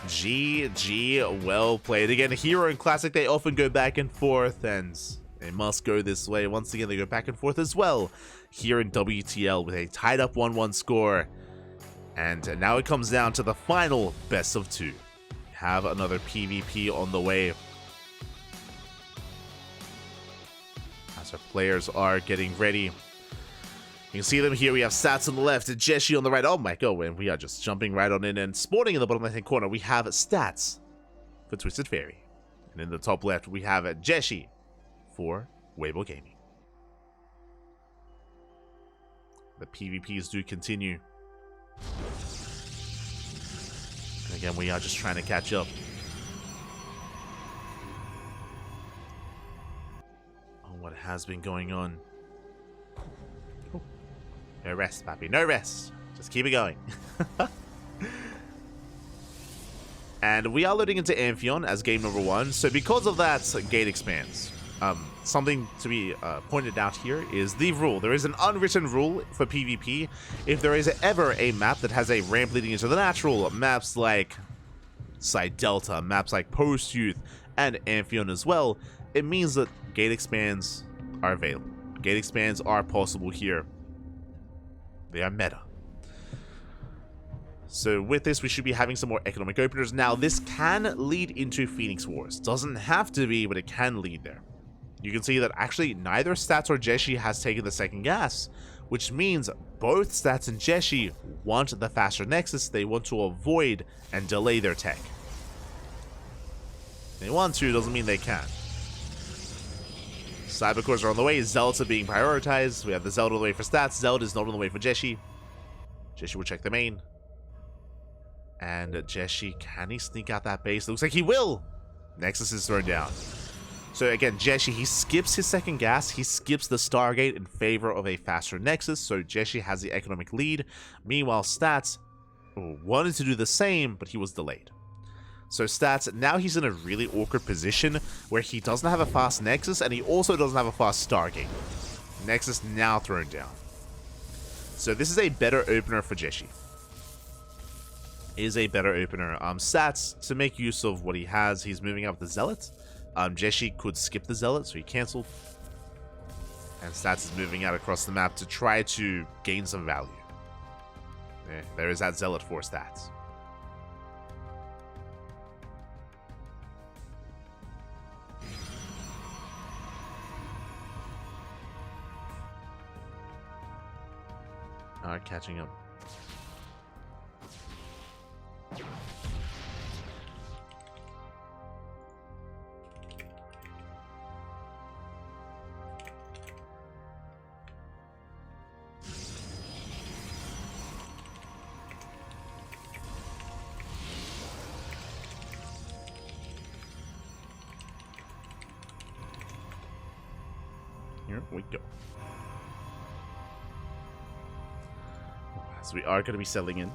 GG, well played. Again, Hero and Classic, they often go back and forth, and they must go this way. Once again, they go back and forth as well. Here in WTL with a tied up 1-1 score. And now it comes down to the final best of 2. Have another PvP on the way. As our players are getting ready. You can see them here. We have Stats on the left and Jieshi on the right. Oh my god, and we are just jumping right on in. And spawning in the bottom left-hand corner, we have Stats for Twisted Fairy. And in the top left, we have Jieshi for Weibo Gaming. The PvPs do continue. And again, we are just trying to catch up. On what has been going on. Oh. No rest, Pappy. No rest. Just keep it going. And we are loading into Amphion as game number 1. So because of that, gate expands. Something to be pointed out here is the rule. There is an unwritten rule for PvP. If there is ever a map that has a ramp leading into the natural, maps like Side Delta, maps like Post Youth, and Amphion as well, it means that gate expands are available. Gate expands are possible here. They are meta. So with this, we should be having some more economic openers. Now, this can lead into Phoenix Wars. Doesn't have to be, but it can lead there. You can see that actually neither Stats or Jieshi has taken the second gas, which means both Stats and Jieshi want the faster Nexus. They want to avoid and delay their tech. They want to, doesn't mean they can. Cybercores are on the way. Zealots are being prioritized. We have the Zealot on the way for Stats. Zealot is not on the way for Jieshi. Jieshi will check the main. And Jieshi, can he sneak out that base? Looks like he will. Nexus is thrown down. So again, Jieshi, he skips his second gas. He skips the Stargate in favor of a faster Nexus. So Jieshi has the economic lead. Meanwhile, Stats wanted to do the same, but he was delayed. So Stats, now he's in a really awkward position where he doesn't have a fast Nexus and he also doesn't have a fast Stargate. Nexus now thrown down. So this is a better opener for Jieshi. Is a better opener. Stats, to make use of what he has, he's moving up the Zealot. Jieshi could skip the Zealot, so he cancelled. And Stats is moving out across the map to try to gain some value. There is that Zealot for Stats. Alright, catching up. Here we go. So we are going to be settling in.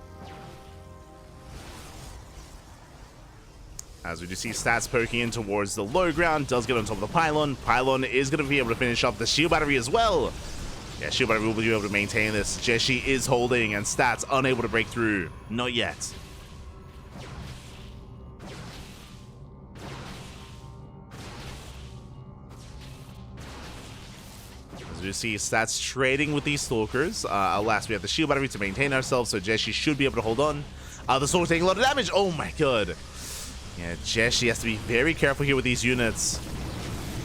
As we do see Stats poking in towards the low ground, does get on top of the pylon. Pylon is going to be able to finish off the shield battery as well. Yeah, shield battery will be able to maintain this. Jieshi is holding and Stats unable to break through. Not yet. As we see Stats trading with these Stalkers. Alas, we have the shield battery to maintain ourselves, so Jieshi should be able to hold on. The Stalker taking a lot of damage. Oh my god. Yeah, Jieshi has to be very careful here with these units.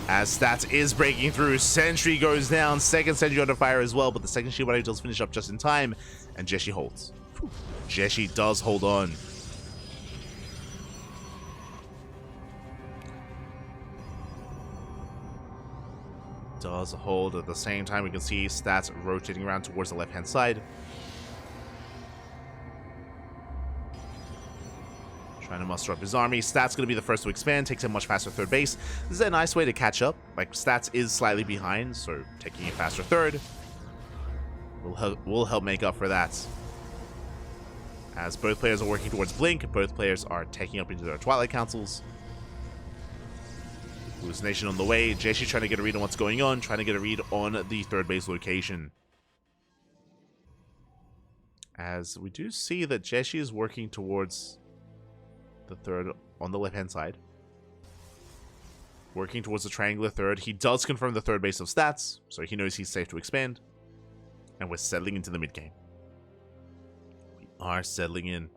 As Stats is breaking through. Sentry goes down. Second Sentry under fire as well, but the second shield battery does finish up just in time. And Jieshi holds. Jieshi does hold on. Does hold. At the same time, we can see Stats rotating around towards the left-hand side. Trying to muster up his army. Stats going to be the first to expand, takes a much faster third base. This is a nice way to catch up. Like, Stats is slightly behind, so taking a faster third will help make up for that. As both players are working towards Blink, both players are taking up into their Twilight Councils. Hallucination on the way. Jieshi trying to get a read on what's going on, trying to get a read on the third base location. As we do see that Jieshi is working towards the third on the left-hand side. Working towards the triangular third. He does confirm the third base of Stats, so he knows he's safe to expand. And we're settling into the mid-game. We are settling in.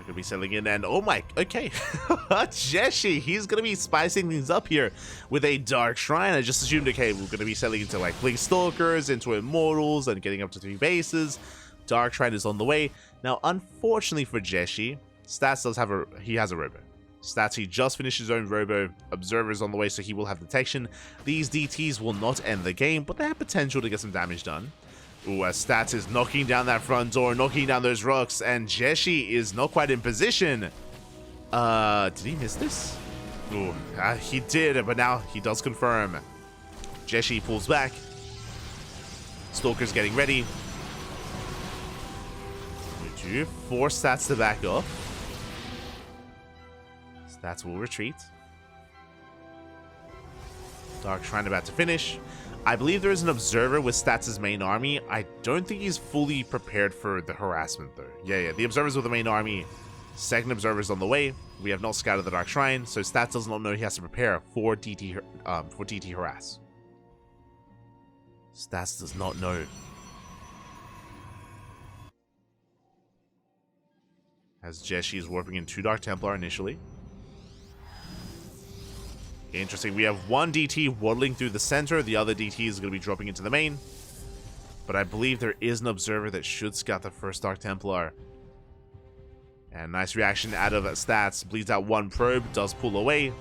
Gonna be settling in, and oh my, okay. Jieshi, he's gonna be spicing things up here with a Dark Shrine. I just assumed, okay, we're gonna be settling into like Blink Stalkers, into Immortals, and getting up to 3 bases. Dark Shrine is on the way. Now, unfortunately for Jieshi, Stats does have he has a Robo. Stats, he just finished his own Robo. Observer's on the way, so he will have detection. These DTs will not end the game, but they have potential to get some damage done. Ooh, as Stats is knocking down that front door, knocking down those rocks, and Jieshi is not quite in position. Did he miss this? Ooh, he did, but now he does confirm. Jieshi pulls back. Stalker's getting ready. To force Stats to back off. Stats will retreat. Dark Shrine about to finish. I believe there is an Observer with Stats' main army. I don't think he's fully prepared for the harassment, though. Yeah, the Observer's with the main army. Second Observer's on the way. We have not scouted the Dark Shrine, so Stats does not know he has to prepare for DT harass. Stats does not know. As Jieshi is warping in 2 Dark Templar initially. Interesting. We have one DT waddling through the center. The other DT is going to be dropping into the main. But I believe there is an Observer that should scout the first Dark Templar. And nice reaction out of Stats. Bleeds out 1 probe. Does pull away.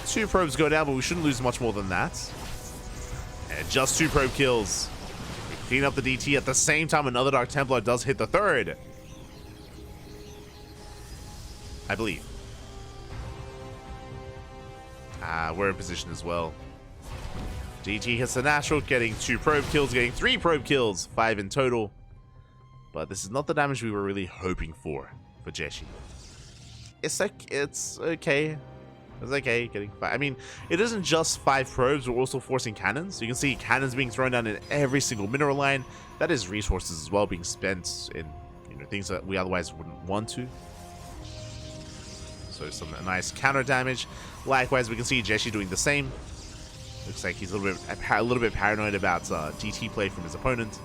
2 probes go down, but we shouldn't lose much more than that. And just 2 probe kills. We clean up the DT at the same time. Another Dark Templar does hit the third. I believe. We're in position as well. DT hits the natural, getting 2 probe kills, getting 3 probe kills, 5 in total. But this is not the damage we were really hoping for Jieshi. It's like, it's okay. It's okay getting 5. I mean, it isn't just 5 probes, we're also forcing cannons. So you can see cannons being thrown down in every single mineral line. That is resources as well being spent in, you know, things that we otherwise wouldn't want to. So some nice counter damage. Likewise, we can see Jieshi doing the same. Looks like he's a little bit paranoid about DT play from his opponent.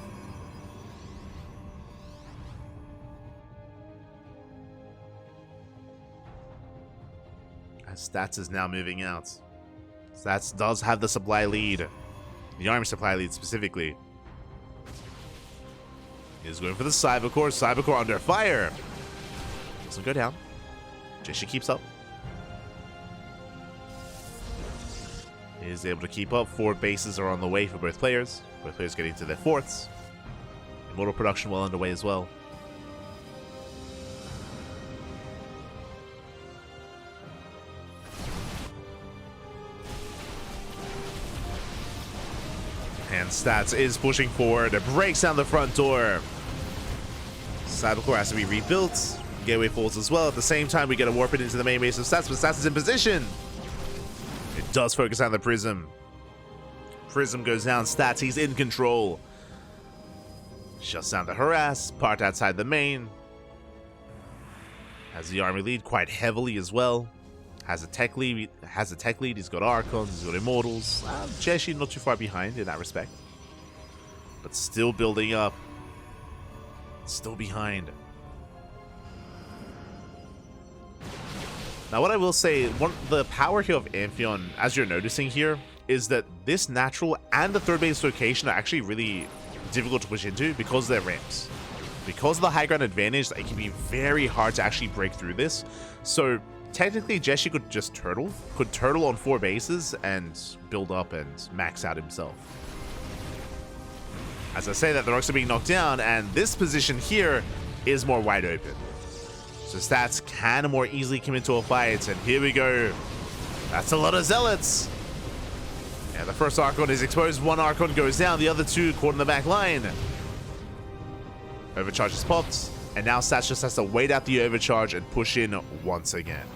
As Stats is now moving out. Stats does have the supply lead. The army supply lead specifically. He's going for the Cybercore. Cybercore under fire. Doesn't go down. Jieshi keeps up. He is able to keep up. 4 bases are on the way for both players. Both players getting to their 4ths. Immortal production well underway as well. And Stats is pushing forward. It breaks down the front door. Cybercore has to be rebuilt. Gateway falls as well. At the same time, we get a warp it into the main base of Stats, but Stats is in position. It does focus on the Prism. Prism goes down. Stats, he's in control. Shuts down the harass. Part outside the main. Has the army lead quite heavily as well. Has a tech lead. He's got Archons. He's got Immortals. Jieshi not too far behind in that respect. But still building up. Still behind. Now, what I will say, the power here of Amphion, as you're noticing here, is that this natural and the 3rd base location are actually really difficult to push into because they're ramps. Because of the high ground advantage, it can be very hard to actually break through this. So, technically, Jieshi could just turtle. Could turtle on 4 bases and build up and max out himself. As I say that, the rocks are being knocked down, and this position here is more wide open. So Stats can more easily come into a fight, and here we go. That's a lot of Zealots. Yeah, the first Archon is exposed. 1 Archon goes down, the other 2 caught in the back line. Overcharge is popped, and now Stats just has to wait out the overcharge and push in once again.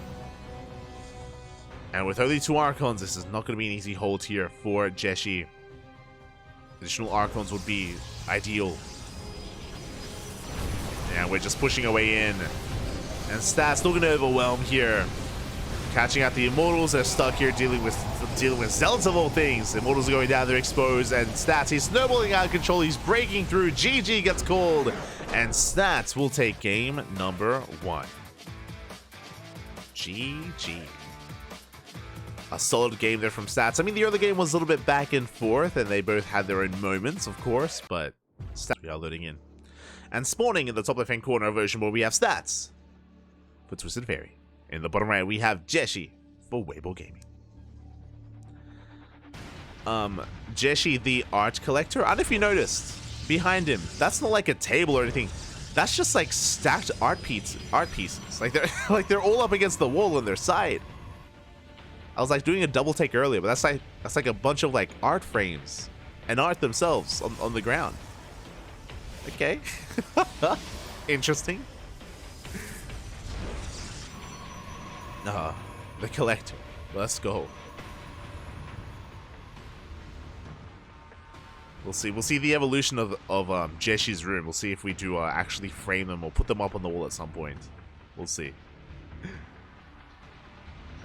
And with only 2 Archons, this is not going to be an easy hold here for Jieshi. Additional Archons would be ideal. Yeah, we're just pushing our way in. And Stats still gonna overwhelm here. Catching out the Immortals, they're stuck here dealing with Zealots of all things. Immortals are going down, they're exposed, and Stats, he's snowballing out of control, he's breaking through. GG gets called, and Stats will take game number 1. GG. A solid game there from Stats. I mean, the early game was a little bit back and forth, and they both had their own moments, of course, but Stats, we are loading in. And spawning in the top left-hand corner of Ocean Board, we have Stats for Twisted Fairy. In the bottom right, we have Jieshi for Weibo Gaming. Jieshi, the art collector. I don't know if you noticed, behind him, that's not like a table or anything. That's just like stacked art pieces. Like they're all up against the wall on their side. I was like doing a double take earlier, but that's like a bunch of like art frames and art themselves on the ground. Okay. Interesting. The collector. Let's go. We'll see the evolution of Jieshi's room. We'll see if we do actually frame them or put them up on the wall at some point. We'll see.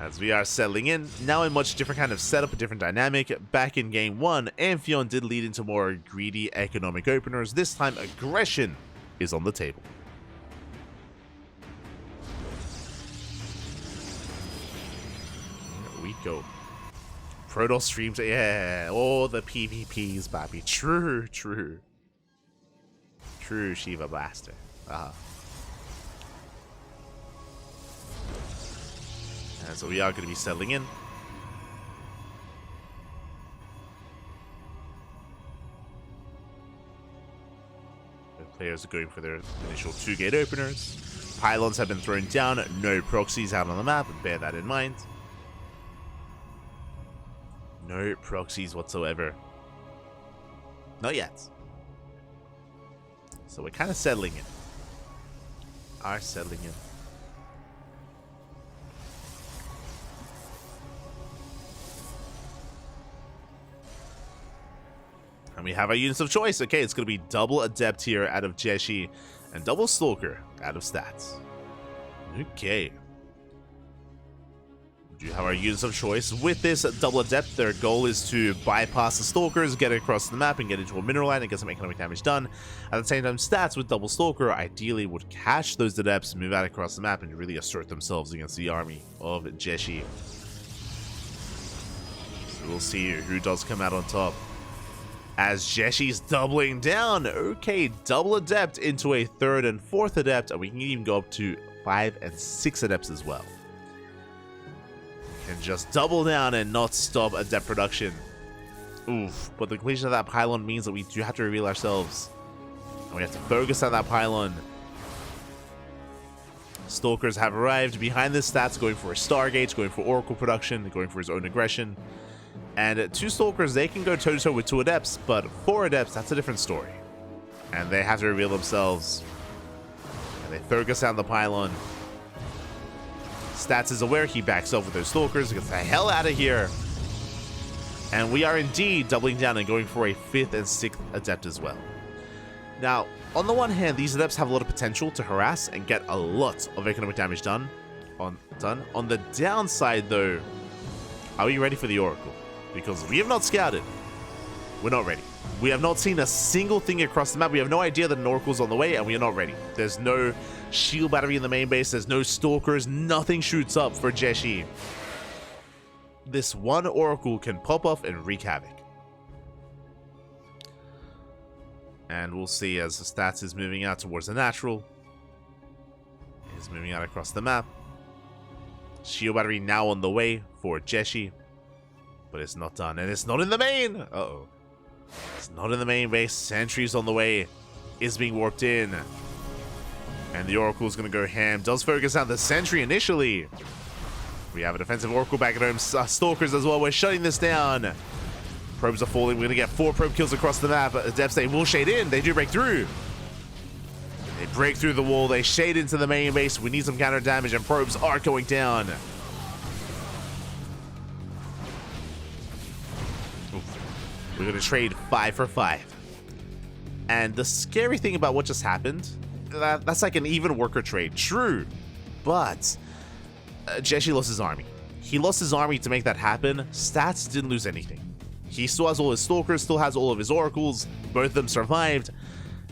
As we are settling in, now a much different kind of setup, a different dynamic. Back in game 1, Amphion did lead into more greedy economic openers. This time, aggression is on the table. Here we go. Protoss streams, yeah, all the PvPs, baby. True. True, Shiva Blaster. And so we are going to be settling in. The players are going for their initial 2-gate openers. Pylons have been thrown down. No proxies out on the map. Bear that in mind. No proxies whatsoever. Not yet. So we're kind of settling in. Settling in. And we have our units of choice. Okay, it's going to be double Adept here out of Jieshi and double Stalker out of Stats. Okay. We do have our units of choice. With this double Adept, their goal is to bypass the Stalkers, get across the map, and get into a mineral line and get some economic damage done. At the same time, Stats with double Stalker ideally would catch those Adepts, move out across the map, and really assert themselves against the army of Jieshi. So we'll see who does come out on top. As Jieshi's doubling down. Okay, double Adept into a 3rd and 4th Adept, and we can even go up to 5 and 6 Adepts as well. Can just double down and not stop Adept production. Oof, but the completion of that pylon means that we do have to reveal ourselves. And we have to focus on that pylon. Stalkers have arrived behind the Stats, going for a Stargate, going for Oracle production, going for his own aggression. And 2 Stalkers, they can go toe-to-toe with 2 Adepts, but 4 Adepts, that's a different story. And they have to reveal themselves. And they focus on the pylon. Stats is aware, he backs off with those Stalkers, gets the hell out of here. And we are indeed doubling down and going for a 5th and 6th Adept as well. Now, on the one hand, these Adepts have a lot of potential to harass and get a lot of economic damage done. On the downside, though, are we ready for the Oracle? Because we have not scouted. We're not ready. We have not seen a single thing across the map. We have no idea that an Oracle's on the way, and we are not ready. There's no shield battery in the main base. There's no Stalkers. Nothing shoots up for Jieshi. This one Oracle can pop off and wreak havoc. And we'll see as the Stats is moving out towards the natural. He's moving out across the map. Shield battery now on the way for Jieshi. But it's not done, and it's not in the main! Uh-oh. It's not in the main base. Sentry's on the way. Is being warped in. And the Oracle's gonna go ham. Does focus on the Sentry initially. We have a defensive Oracle back at home. Stalkers as well. We're shutting this down. Probes are falling. We're gonna get 4 probe kills across the map. Adepts, they will shade in. They do break through. They break through the wall. They shade into the main base. We need some counter damage, and probes are going down. We're going to trade 5 for 5. And the scary thing about what just happened, that's like an even worker trade. True. but Jieshi lost his army. He lost his army to make that happen. Stats didn't lose anything. He still has all his stalkers, still has all of his oracles. Both of them survived,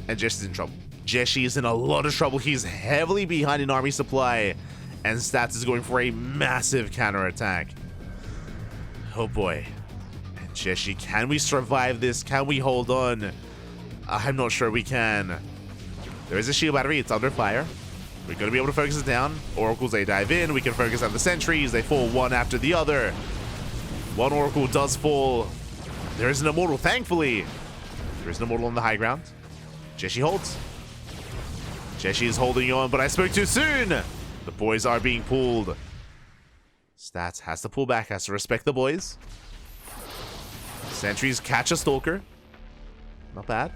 and Jeshi's in trouble. Jieshi is in a lot of trouble. He's heavily behind in army supply, and Stats is going for a massive counterattack. Oh boy. And Jieshi, can we survive this? Can we hold on? I'm not sure we can. There is a shield battery. It's under fire. We're going to be able to focus it down. Oracles, they dive in. We can focus on the sentries. They fall one after the other. One oracle does fall. There is an immortal, thankfully. There is an immortal on the high ground. Jieshi holds. Jieshi is holding on, but I spoke too soon. The boys are being pulled. Stats has to pull back, has to respect the boys. Sentries catch a stalker. Not bad.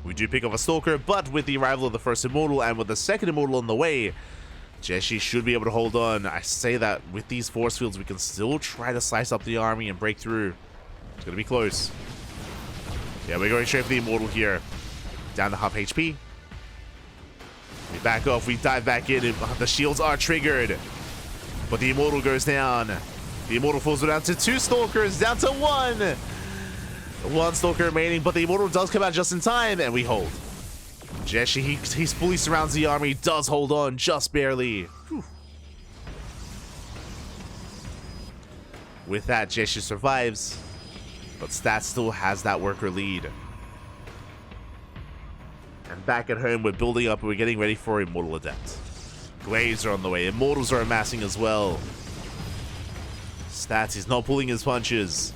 We do pick up a stalker, but with the arrival of the first immortal and with the second immortal on the way, Jieshi should be able to hold on. I say that with these force fields, we can still try to slice up the army and break through. It's going to be close. Yeah, we're going straight for the immortal here. Down to half HP. We back off, we dive back in, and the shields are triggered. But the immortal goes down. The immortal falls down to 2 stalkers, down to 1. 1 stalker remaining, but the immortal does come out just in time, and we hold. Jieshi, he fully surrounds the army, does hold on just barely. Whew. With that, Jieshi survives, but Stats still has that worker lead. And back at home, we're building up and we're getting ready for Immortal Adept. Glaives are on the way, Immortals are amassing as well. Stats, he's not pulling his punches.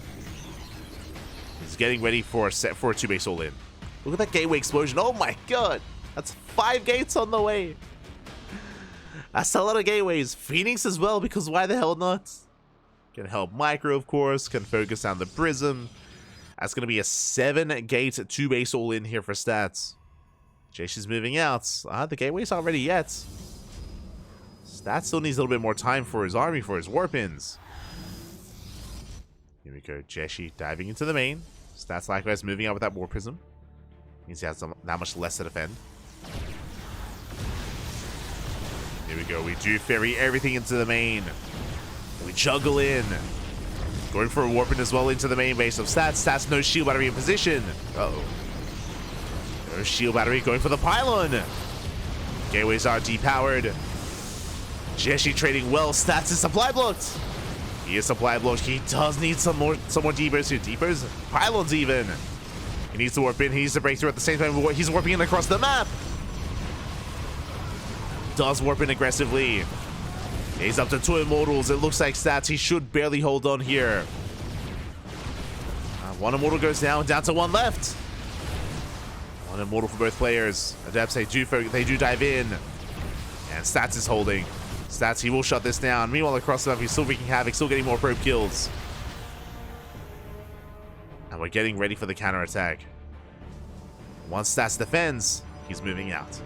He's getting ready for a 2-base all-in. Look at that gateway explosion. Oh my god. That's 5 gates on the way. That's a lot of gateways. Phoenix as well, because why the hell not? Can help Micro, of course. Can focus on the Prism. That's going to be a 7-gate 2-base all-in here for Stats. Jieshi's moving out. The gateway's not ready yet. Stats still needs a little bit more time for his army, for his warpins. Here we go. Jieshi diving into the main. Stats likewise moving out with that War Prism. Means he has that much less to defend. Here we go. We do ferry everything into the main. We juggle in. Going for a warping as well into the main base of Stats. Stats, no shield battery in position. Uh-oh. No shield battery going for the pylon. Gateways are depowered. Jieshi trading well. Stats is supply blocked. He is supply blocked. He does need some more deepers here. Deepers? Pylons even. He needs to warp in. He needs to break through at the same time. He's warping in across the map. Does warp in aggressively. He's up to 2 immortals. It looks like Stats, he should barely hold on here. 1 immortal goes down to 1 left. 1 immortal for both players. Adepts, they do dive in. And Stats is holding. Stats, he will shut this down. Meanwhile, across the map, he's still wreaking havoc, still getting more probe kills. And we're getting ready for the counterattack. Once Stats defends, he's moving out.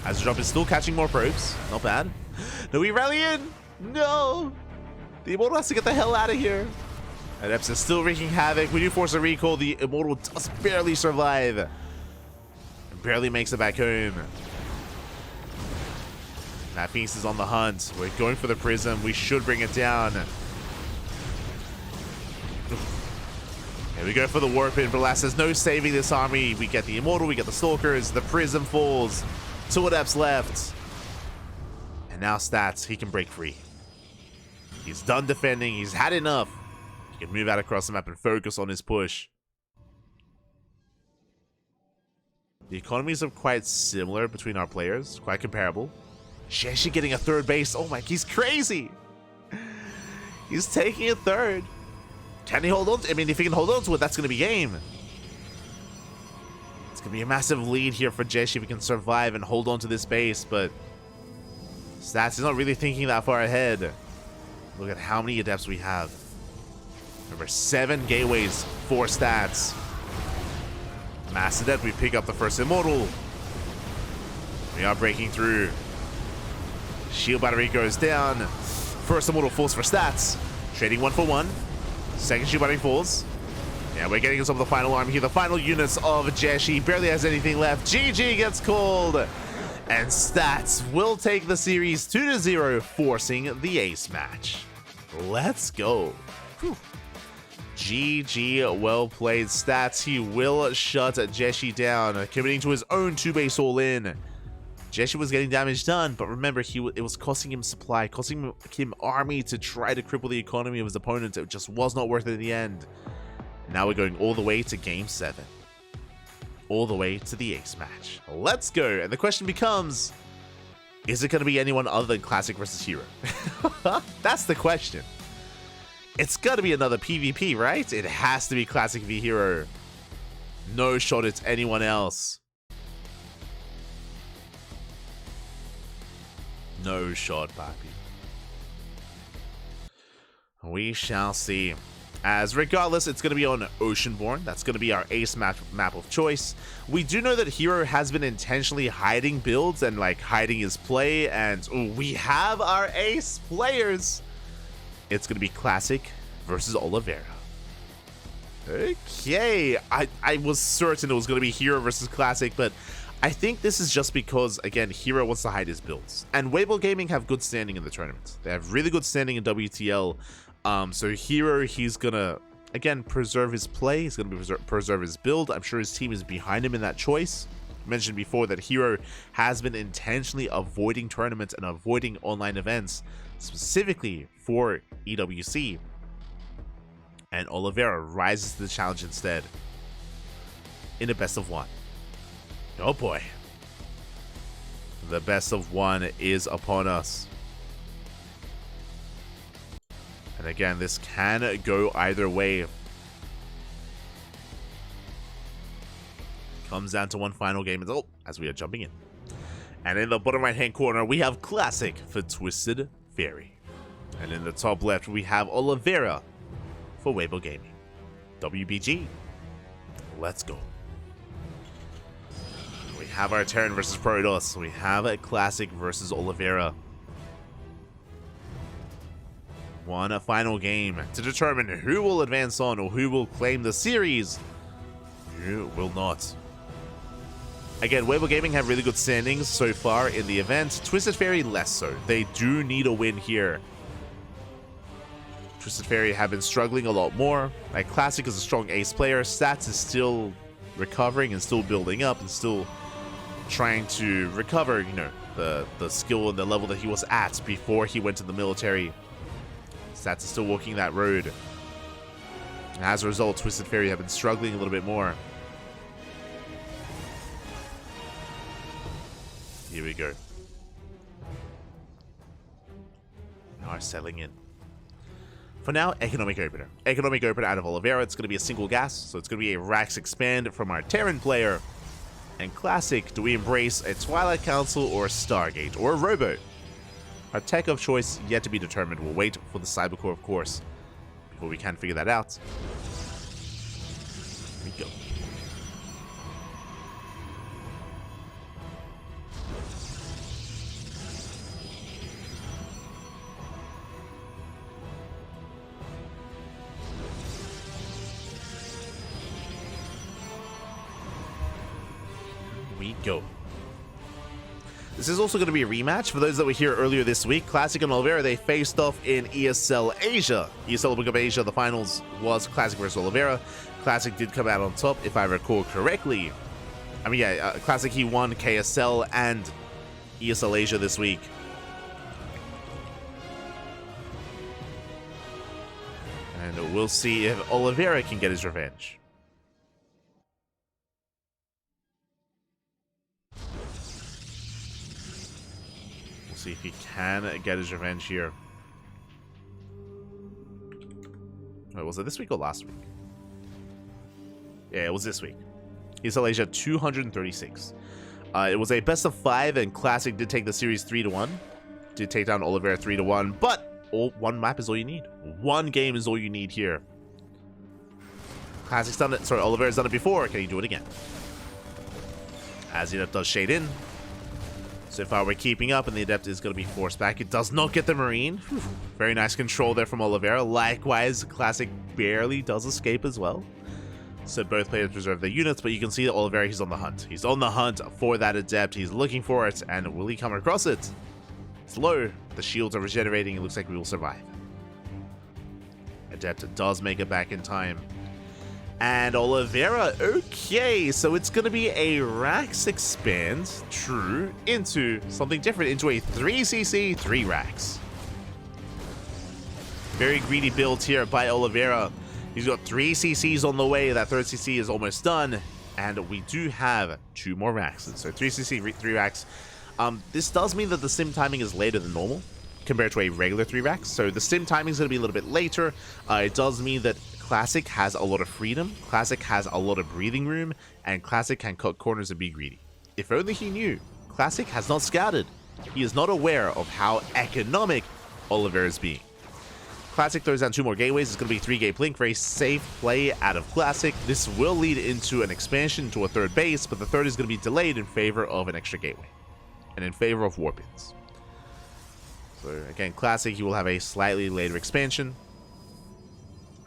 Azurdrop is still catching more probes. Not bad. No, we rally in! No! The Immortal has to get the hell out of here. Adepts is still wreaking havoc. We do force a recall. The Immortal does barely survive. And barely makes it back home. That Phoenix is on the hunt. We're going for the Prism. We should bring it down. Here we go for the Warpin, but alas, there's no saving this army. We get the Immortal, we get the Stalkers, the Prism falls. 2 Adepts left. And now Stats, he can break free. He's done defending, he's had enough. He can move out across the map and focus on his push. The economies are quite similar between our players, quite comparable. Jieshi getting a 3rd base. Oh my, he's crazy. He's taking a 3rd. Can he hold on? I mean, if he can hold on to it, that's going to be game. It's going to be a massive lead here for Jieshi if he can survive and hold on to this base, but Stats is not really thinking that far ahead. Look at how many Adepts we have. Remember, 7 gateways, 4 Stats. Mass Adept, we pick up the first Immortal. We are breaking through. Shield battery goes down. First Immortal falls for Stats. Trading 1 for 1. Second shield battery falls. Yeah, we're getting some of the final army here. The final units of Jieshi barely has anything left. GG gets called. And Stats will take the series 2-0, forcing the ace match. Let's go. Whew. GG, well played, Stats. He will shut Jieshi down, committing to his own 2-base all-in. Jieshi was getting damage done, but remember, it was costing him supply, costing him army to try to cripple the economy of his opponent. It just was not worth it in the end. Now we're going all the way to Game 7. All the way to the ace match. Let's go. And the question becomes, is it going to be anyone other than Classic versus Hero? That's the question. It's got to be another PvP, right? It has to be Classic v Hero. No shot it's anyone else. No shot, papi. We shall see. As regardless, it's going to be on Oceanborn. That's going to be our ace map of choice. We do know that Hero has been intentionally hiding builds and like hiding his play, and we have our ace players. It's going to be Classic versus Oliveira. Okay, I was certain it was going to be Hero versus Classic, but I think this is just because, again, Hero wants to hide his builds. And Weibo Gaming have good standing in the tournament. They have really good standing in WTL. So Hero, he's gonna, again, preserve his play. He's gonna preserve his build. I'm sure his team is behind him in that choice. I mentioned before that Hero has been intentionally avoiding tournaments and avoiding online events, specifically for EWC. And Oliveira rises to the challenge instead in a best of one. Oh boy. The best of one is upon us. And again, this can go either way. Comes down to one final game as we are jumping in. And in the bottom right hand corner, we have Classic for Twisted Fairy. And in the top left, we have Oliveira for Weibo Gaming. WBG. Let's go. We have our Terran versus Protoss. We have a Classic versus Oliveira. One final game to determine who will advance on or who will claim the series. Who will not. Again, Weibo Gaming have really good standings so far in the event. Twisted Fairy less so. They do need a win here. Twisted Fairy have been struggling a lot more. Like, Classic is a strong ace player. Stats is still recovering and still building up and still trying to recover, you know, the skill and the level that he was at before he went to the military. Stats is still walking that road. And as a result, Twisted Fairy have been struggling a little bit more. Here we go. Now settling in. For now, Economic Opener. Economic Opener out of Oliveira. It's going to be a single gas, so it's going to be a Rax Expand from our Terran player. And Classic, do we embrace a Twilight Council or a Stargate or a Rowboat? Our tech of choice yet to be determined. We'll wait for the Cybercore, of course, before we can figure that out. Here we go. We go. This is also going to be a rematch. For those that were here earlier this week, Classic and Oliveira, they faced off in ESL Asia. ESL Book of Asia, the finals was Classic versus Oliveira. Classic did come out on top, if I recall correctly. I mean, yeah, Classic, he won KSL and ESL Asia this week. And we'll see if Oliveira can get his revenge. See if he can get his revenge here. Wait, was it this week or last week? Yeah, it was this week. ESL Asia 236. It was a best of 5, and Classic did take the series 3-1. Did take down Oliveira 3-1, but one map is all you need. One game is all you need here. Classic's done it. Sorry, Oliveira's done it before. Can he do it again? As the Adept does shade in. So far, we're keeping up, and the Adept is going to be forced back. It does not get the Marine. Very nice control there from Oliveira. Likewise, Classic barely does escape as well. so both players preserve their units, but you can see that Oliveira, he's on the hunt. He's on the hunt for that Adept. He's looking for it, and will he come across it? It's low. The shields are regenerating. It looks like we will survive. Adept does make it back in time. And Oliveira, okay, so it's going to be a Rax expand, true, into something different, into a 3cc, 3 Rax. Very greedy build here by Oliveira. He's got 3 CCs on the way. That 3rd CC is almost done. And we do have 2 more Raxes. So 3 CC, 3 Rax. This does mean that the sim timing is later than normal compared to a regular 3 Rax. So the sim timing is going to be a little bit later. It does mean that Classic has a lot of freedom. Classic has a lot of breathing room. And Classic can cut corners and be greedy. If only he knew. Classic has not scouted. He is not aware of how economic Oliveira is being. Classic throws down 2 more gateways. It's going to be 3 gate blink. Very safe play out of Classic. This will lead into an expansion to a 3rd base, but the 3rd is going to be delayed in favor of an extra gateway and in favor of warpins. So again, Classic, he will have a slightly later expansion.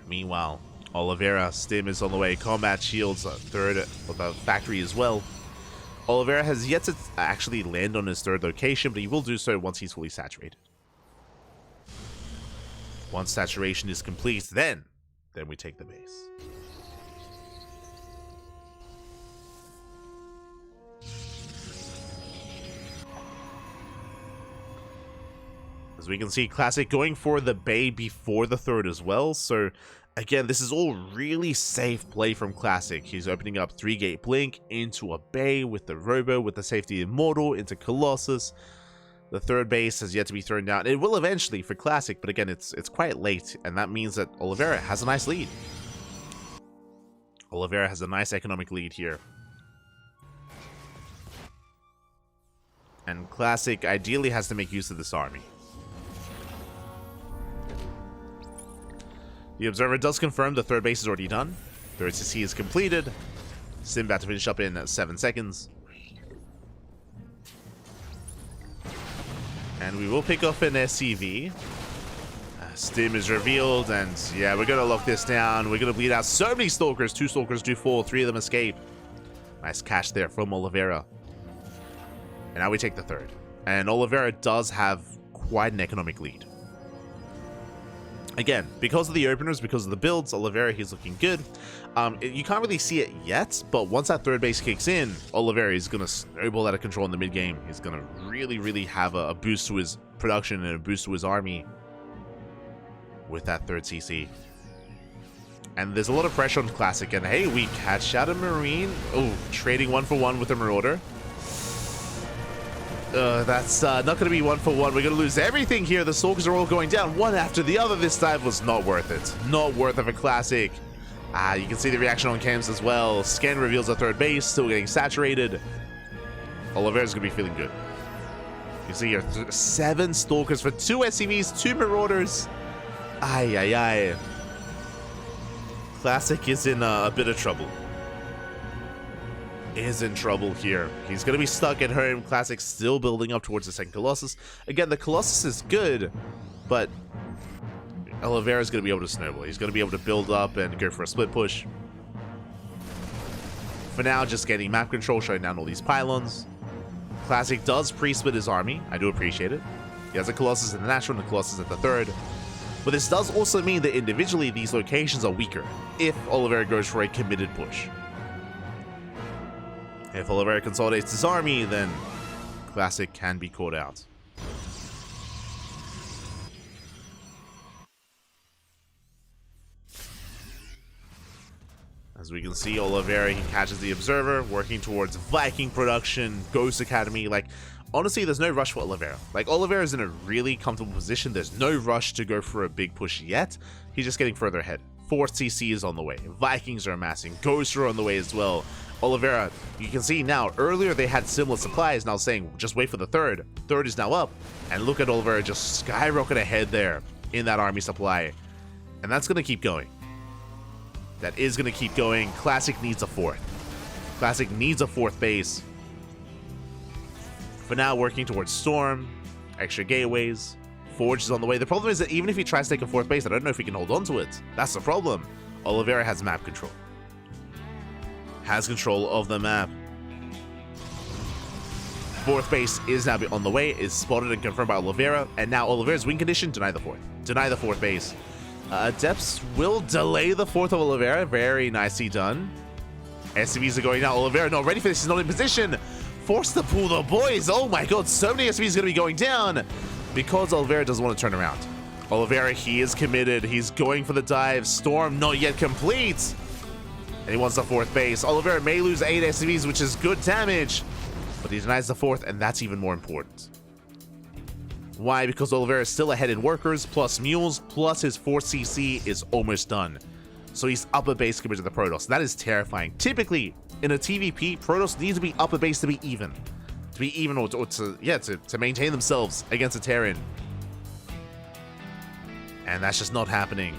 Meanwhile, Oliveira, Stim is on the way. Combat shields, 3rd of the factory as well. Oliveira has yet to actually land on his 3rd location, but he will do so once he's fully saturated. Once saturation is complete, then we take the base. As we can see, Classic going for the bay before the 3rd as well. So again, this is all really safe play from Classic. He's opening up 3 gate blink into a bay with the Robo, with the safety Immortal into Colossus. The 3rd base has yet to be thrown down. It will eventually for Classic, but again, it's quite late, and that means that Oliveira has a nice lead. Oliveira has a nice economic lead here. And Classic ideally has to make use of this army. The Observer does confirm the 3rd base is already done. 3rd CC is completed. Sim about to finish up in 7 seconds. And we will pick up an SCV. Stim is revealed, and yeah, we're going to lock this down. We're going to bleed out so many Stalkers. 2 Stalkers do fall, 3 of them escape. Nice catch there from Oliveira. And now we take the 3rd. And Oliveira does have quite an economic lead. Again, because of the openers, because of the builds, Oliveira, he's looking good. You can't really see it yet, but once that 3rd base kicks in, Oliveira is going to snowball out of control in the mid-game. He's going to really, really have a boost to his production and a boost to his army with that 3rd CC. And there's a lot of pressure on Classic, and hey, we catch out a Marine. Oh, trading 1 for 1 with a Marauder. That's not going to be 1 for 1. We're going to lose everything here. The Stalkers are all going down one after the other. This dive was not worth it. Not worth it for Classic. You can see the reaction on cams as well. Scan reveals the 3rd base, still getting saturated. Oliveira's going to be feeling good. You see here, 7 Stalkers for 2 SCVs, 2 Marauders. Ay, ay, ay. Classic is in a bit of trouble. Is in trouble here. He's going to be stuck at home. Classic still building up towards the 2nd Colossus. Again, the Colossus is good, but Oliveira is going to be able to snowball. He's going to be able to build up and go for a split push. For now, just getting map control, shutting down all these pylons. Classic does pre-split his army. I do appreciate it. He has a Colossus in the natural and a Colossus at the 3rd. But this does also mean that individually these locations are weaker if Oliveira goes for a committed push. If Oliveira consolidates his army, then Classic can be caught out. As we can see, Oliveira, he catches the Observer, working towards Viking production, Ghost Academy. Like, honestly, there's no rush for Oliveira. Like, Oliveira's in a really comfortable position. There's no rush to go for a big push yet. He's just getting further ahead. 4th CC is on the way. Vikings are amassing. Ghosts are on the way as well. Oliveira, you can see now, earlier they had similar supplies, now saying, just wait for the 3rd. 3rd is now up. And look at Oliveira just skyrocket ahead there in that army supply. And that's going to keep going. That is going to keep going. Classic needs a 4th. Classic needs a 4th base. For now, working towards Storm, extra gateways. Forge is on the way. The problem is that even if he tries to take a 4th base, I don't know if he can hold on to it. That's the problem. Oliveira has map control. has control of the map. Fourth base is now on the way, is spotted and confirmed by Oliveira, and now Oliveira's win condition, deny the fourth. Deny the fourth base. Depths will delay the fourth of Oliveira, very nicely done. SCVs are going now, Oliveira not ready for this, he's not in position. Forced to pull the boys, oh my god, so many SCVs are going to be going down because Oliveira doesn't want to turn around. Oliveira, he is committed, he's going for the dive, Storm not yet complete. And he wants the fourth base. Oliveira may lose 8 SCVs, which is good damage, but he denies the fourth, and that's even more important. Why? Because Oliveira is still ahead in workers, plus mules, plus his 4CC is almost done. So he's upper base compared to the Protoss. That is terrifying. Typically, in a TVP, Protoss needs to be upper base to be even. To be even, or to maintain themselves against a Terran. And that's just not happening.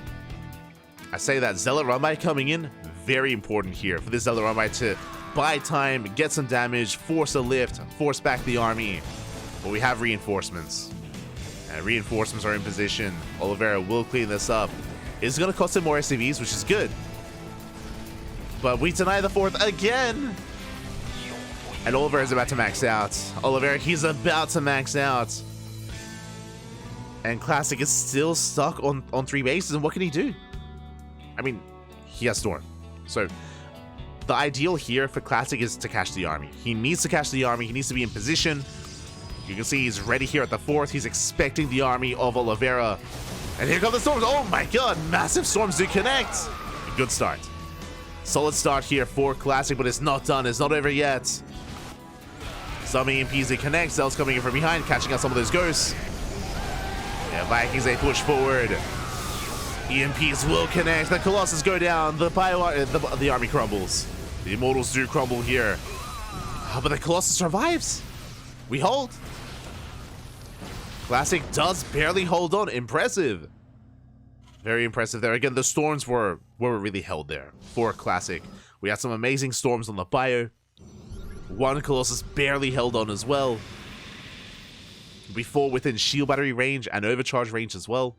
I say that Zealot Runby coming in, very important here for this Zealot Runby to buy time, get some damage, force a lift, force back the army. But we have reinforcements. And reinforcements are in position. Oliveira will clean this up. It's going to cost him more SCVs, which is good. But we deny the fourth again. And Oliveira is about to max out. Oliveira, he's about to max out. And Classic is still stuck on 3 bases. And what can he do? I mean, he has Storm. So the ideal here for Classic is to catch the army. He needs to catch the army. He needs to be in position. You can see he's ready here at the fourth. He's expecting the army of Oliveira. And here come the storms. Oh my god, massive storms do connect. A good start. Solid start here for Classic, but it's not done. It's not over yet. Some EMPs they connect. Zell's coming in from behind, catching out some of those ghosts. Yeah, Vikings, they push forward. EMPs will connect. The Colossus go down. The army crumbles. The Immortals do crumble here. Oh, but the Colossus survives. We hold. Classic does barely hold on. Impressive. Very impressive there. Again, the storms were really held there for Classic. We had some amazing storms on the bio. One Colossus barely held on as well. Before within shield battery range and overcharge range as well.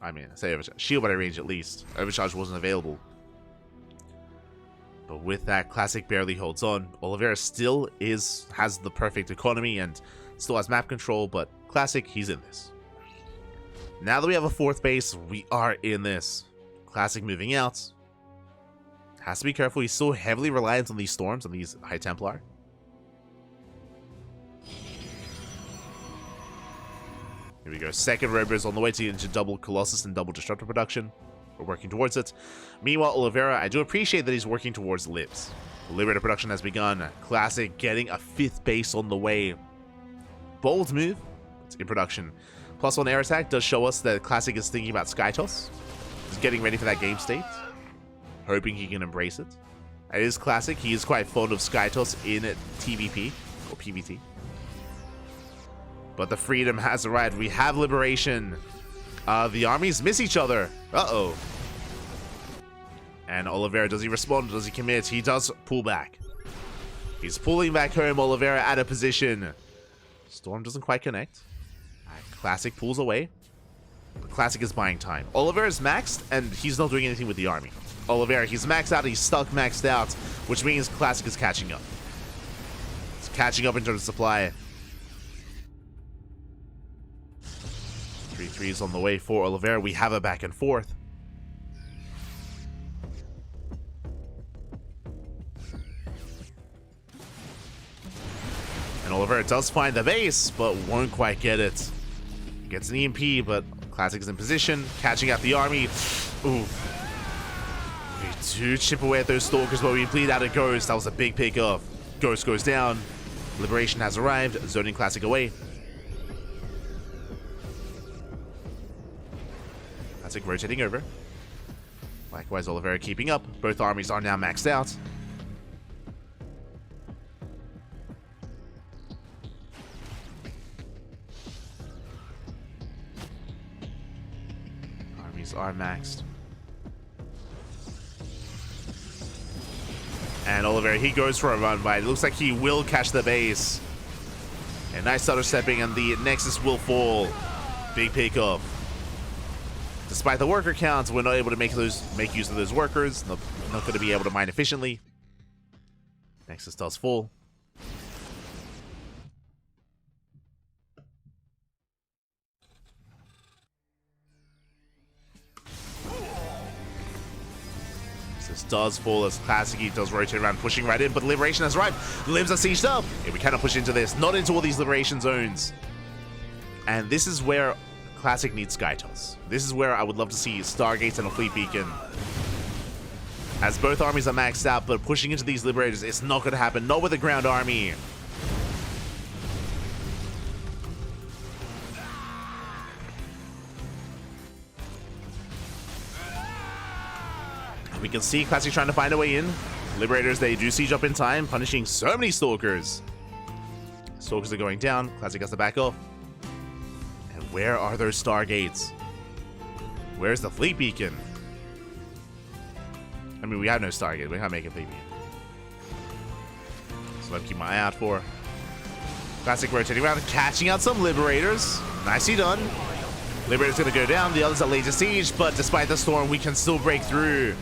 I mean, I say overcharge. Shield battery range at least. Overcharge wasn't available. But with that, Classic barely holds on. Oliveira still has the perfect economy and still has map control, but Classic, he's in this. Now that we have a fourth base, we are in this. Classic moving out. Has to be careful. He's so heavily reliant on these storms, on these High Templar. Here we go. Second Robo's on the way to get into double Colossus and double Disruptor production. We're working towards it. Meanwhile, Oliveira, I do appreciate that he's working towards Libs. Liberator production has begun. Classic getting a 5th base on the way. Bold move. It's in production. +1 air attack does show us that Classic is thinking about Skytoss. He's getting ready for that game state. Hoping he can embrace it. It is Classic. He is quite fond of Skytoss in TVP or PvT. But the freedom has arrived. We have liberation. The armies miss each other. Uh-oh. And Oliveira, does he respond? Does he commit? He does pull back. He's pulling back home. Oliveira out of position. Storm doesn't quite connect. Classic pulls away. But Classic is buying time. Oliveira is maxed, and he's not doing anything with the army. Oliveira, he's maxed out. He's stuck maxed out, which means Classic is catching up. It's catching up in terms of supply. 3-3s on the way for Oliveira. We have a back and forth. And Oliveira does find the base, but won't quite get it. Gets an EMP, but Classic is in position, catching out the army. Ooh. We do chip away at those Stalkers, but we bleed out a Ghost. That was a big pick off. Ghost goes down. Liberation has arrived, zoning Classic away. Classic rotating over. Likewise, Oliveira keeping up. Both armies are now maxed out. Armies are maxed. And Oliveira, he goes for a run by. It looks like he will catch the base. And nice stutter stepping, and the Nexus will fall. Big pick off. Despite the worker counts, we're not able to make use of those workers. Not going to be able to mine efficiently. Nexus does fall. Nexus does fall as ClanKy does rotate around, pushing right in, but Liberation has arrived. Libs are sieged up. Yeah, we cannot push into this, not into all these Liberation zones. And this is where Classic needs Skytoss. This is where I would love to see Stargates and a Fleet Beacon. As both armies are maxed out, but pushing into these Liberators, it's not going to happen. Not with the ground army. We can see Classic trying to find a way in. Liberators, they do siege up in time, punishing so many Stalkers. Stalkers are going down. Classic has to back off. And where are those Stargates? Where's the Fleet Beacon? I mean, we have no Stargate. We can't make a Fleet Beacon. So let me keep my eye out for. Classic rotating around, catching out some Liberators. Nicely done. Liberator's gonna go down. The others are laid to siege, but despite the storm, we can still break through.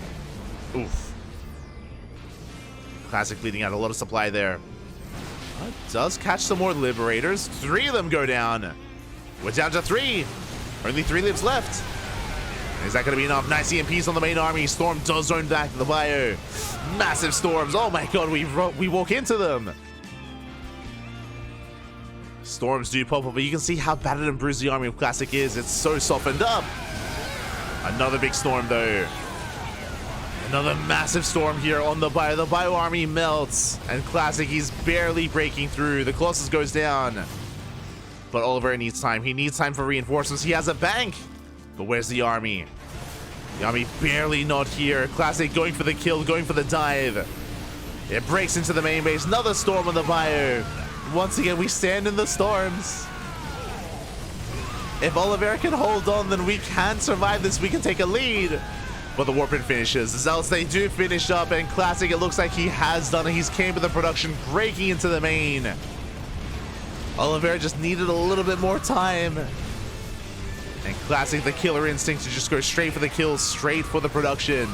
Oof. Classic bleeding out a lot of supply there. Does catch some more Liberators. 3 of them go down. We're down to 3. Only 3 lives left. Is that going to be enough? Nice EMPs on the main army. Storm does zone back to the bio. Massive storms. Oh my god, we walk into them. Storms do pop up, but you can see how battered and bruised the army of Classic is. It's so softened up. Another big storm though. Another massive storm here on the bio. The bio army melts, and Classic, he's barely breaking through. The Colossus goes down. But Oliveira needs time. He needs time for reinforcements. He has a bank. But where's the army? The army barely not here. Classic going for the kill, going for the dive. It breaks into the main base. Another storm on the bio. Once again, we stand in the storms. If Oliveira can hold on, then we can survive this. We can take a lead. But the Warpin finishes. The Zealots, they do finish up, and Classic, it looks like he has done it. He's came to the production, breaking into the main. Oliveira just needed a little bit more time. And Classic, the killer instinct to just go straight for the kills, straight for the production.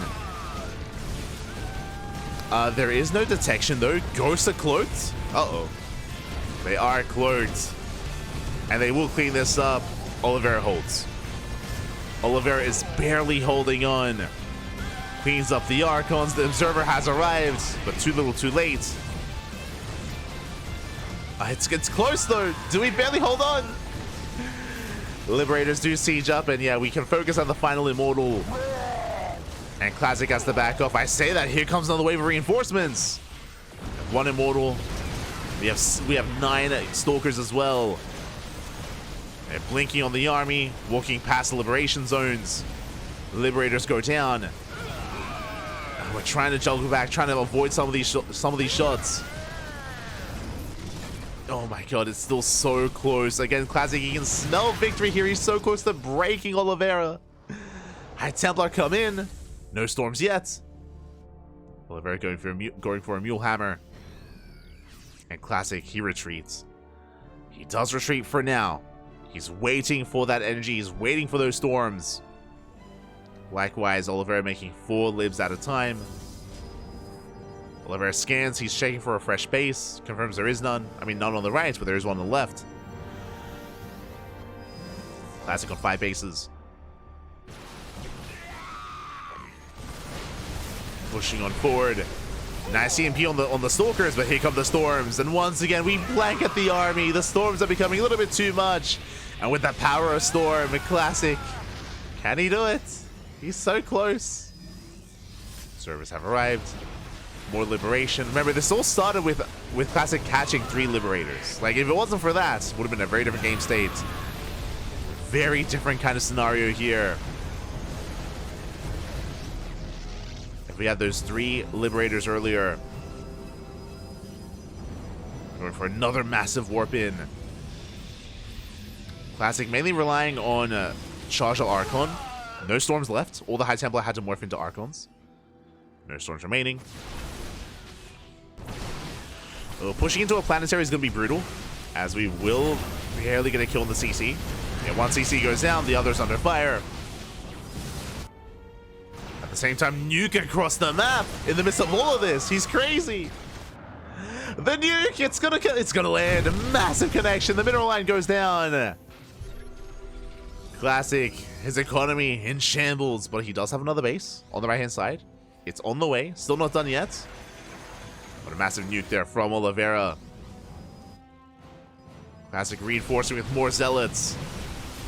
There is no detection though. Ghosts are cloaked. Uh-oh. They are cloaked. And they will clean this up. Oliveira holds. Oliveira is barely holding on. Cleans up the Archons. The Observer has arrived, but too little too late. It's close though. Do we barely hold on? Liberators do siege up, and yeah, we can focus on the final Immortal. And Classic has to back off. I say that, here comes another wave of reinforcements. 1 Immortal. We have 9 Stalkers as well. They're blinking on the army, walking past the liberation zones. Liberators go down. We're trying to juggle back, trying to avoid some of these shots. Oh my god, it's still so close. Again, Classic, he can smell victory here. He's so close to breaking Oliveira. High Templar come in. No storms yet. Oliveira going for a Mule Hammer. And Classic, he retreats. He does retreat for now. He's waiting for that energy. He's waiting for those storms. Likewise, Oliveira making 4 libs at a time. Oliveira scans, he's checking for a fresh base, confirms there is none. I mean, none on the right, but there is one on the left. Classic on 5 bases. Pushing on forward. Nice EMP on the Stalkers, but here come the storms. And once again, we blanket the army. The storms are becoming a little bit too much. And with the power of Storm, Classic, can he do it? He's so close. Servers have arrived. More liberation. Remember, this all started with Classic catching 3 Liberators. Like, if it wasn't for that, it would have been a very different game state. Very different kind of scenario here. If we had those 3 Liberators earlier. Going for another massive warp in. Classic mainly relying on Charge Archon. No storms left. All the High Templar had to morph into Archons. No storms remaining. Pushing into a planetary is going to be brutal, as we will barely get a kill in the CC. Yeah, one CC goes down, the other's under fire. At the same time, Nuke across the map in the midst of all of this. He's crazy. The nuke, it's gonna land. Massive connection. The mineral line goes down. Classic, his economy in shambles, but he does have another base on the right-hand side. It's on the way, still not done yet. But a massive nuke there from Oliveira. Classic reinforcing with more zealots.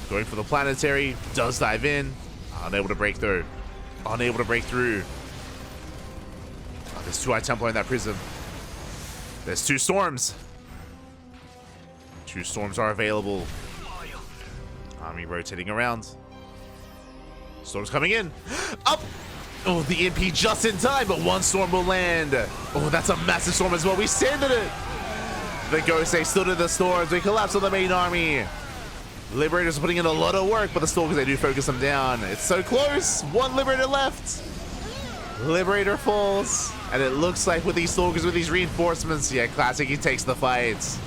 Going for the planetary, does dive in. Unable to break through. Unable to break through. Oh, there's 2 High Templar in that prism. There's 2 storms. 2 storms are available. Army rotating around. Storms coming in. Up! Oh, the MP just in time, but 1 storm will land. Oh, that's a massive storm as well. We sanded it. The Ghosts, they stood in the storms. They collapse on the main army. Liberators are putting in a lot of work, but the Stalkers, they do focus them down. It's so close. 1 Liberator left. Liberator falls. And it looks like with these Stalkers, with these reinforcements, yeah, Classic, he takes the fight.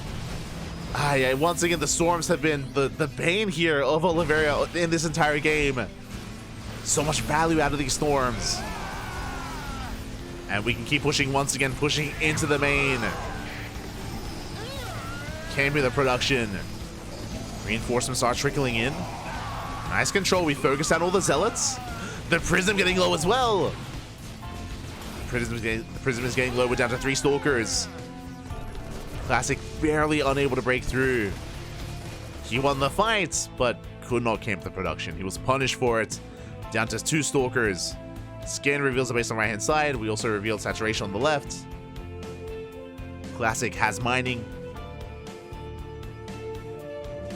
Yeah, once again, the storms have been the bane here of Oliveira in this entire game. So much value out of these storms. And we can keep pushing once again, pushing into the main. Came to the production. Reinforcements are trickling in. Nice control. We focus on all the zealots. The prism getting low as well. The prism is getting low. We're down to 3 Stalkers. Classic barely unable to break through. He won the fight, but could not camp the production. He was punished for it. Down to 2 Stalkers. Scan reveals the base on the right hand side. We also revealed saturation on the left. Classic has mining.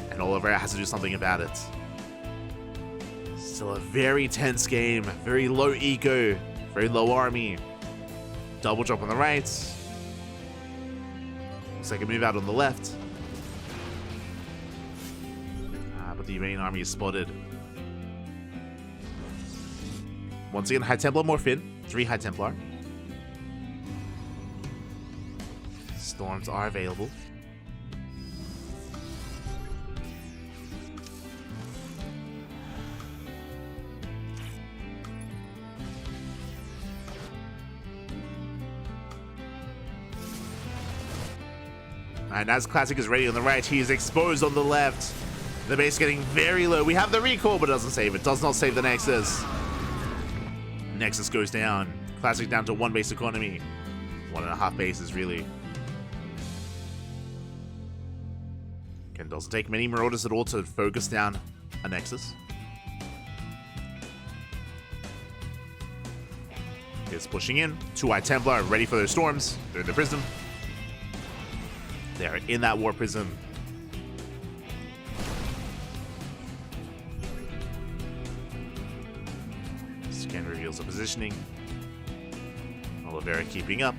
And Oliveira has to do something about it. Still a very tense game. Very low eco. Very low army. Double drop on the right. Looks like a move out on the left. But the main army is spotted. Once again, High Templar Morphin. 3 High Templar. Storms are available. And as Classic is ready on the right, he is exposed on the left. The base getting very low. We have the recall, but it doesn't save it. Does not save the Nexus. Nexus goes down. Classic down to 1 base economy. 1.5 bases, really. Again, doesn't take many Marauders at all to focus down a Nexus. It's pushing in. 2 High Templar ready for those storms. They're in the prism. They're in that war prism. Scan reveals the positioning. Oliveira keeping up.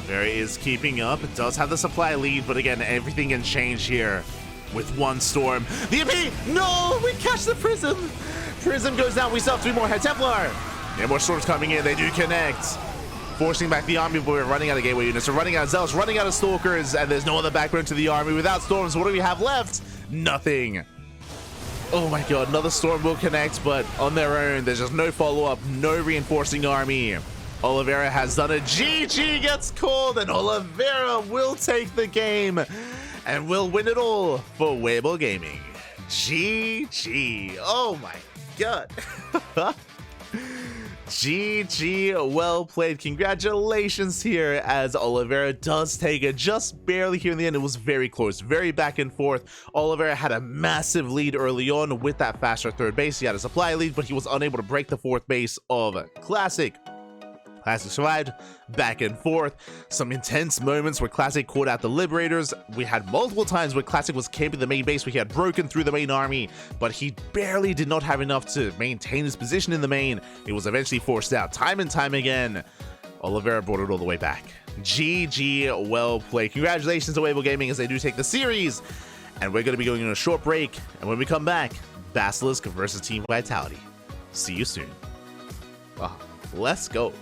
Oliveira is keeping up. It does have the supply lead, but again, everything can change here with 1 storm. The MP! No! We catch the prism! Prism goes down. We still have 3 more High Templar. Yeah, more storms coming in. They do connect. Forcing back the army, but we're running out of gateway units. We're running out of zealots, running out of Stalkers, and there's no other backbone to the army. Without storms, what do we have left? Nothing. Oh my god, another storm will connect, but on their own, there's just no follow-up, no reinforcing army. Oliveira has done it. GG gets called, and Oliveira will take the game and will win it all for Weibo Gaming. GG. Oh my god. GG, well played. Congratulations here, as Oliveira does take it just barely here in the end. It was very close, very back and forth. Oliveira had a massive lead early on with that faster 3rd base. He had a supply lead, but he was unable to break the 4th base of Classic. Classic survived, back and forth. Some intense moments where Classic caught out the Liberators. We had multiple times where Classic was camping the main base, where he had broken through the main army, but he barely did not have enough to maintain his position in the main. It was eventually forced out time and time again. Oliveira brought it all the way back. GG, well played. Congratulations to Weibo Gaming as they do take the series. And we're going to be going on a short break. And when we come back, Basilisk versus Team Vitality. See you soon. Let's go.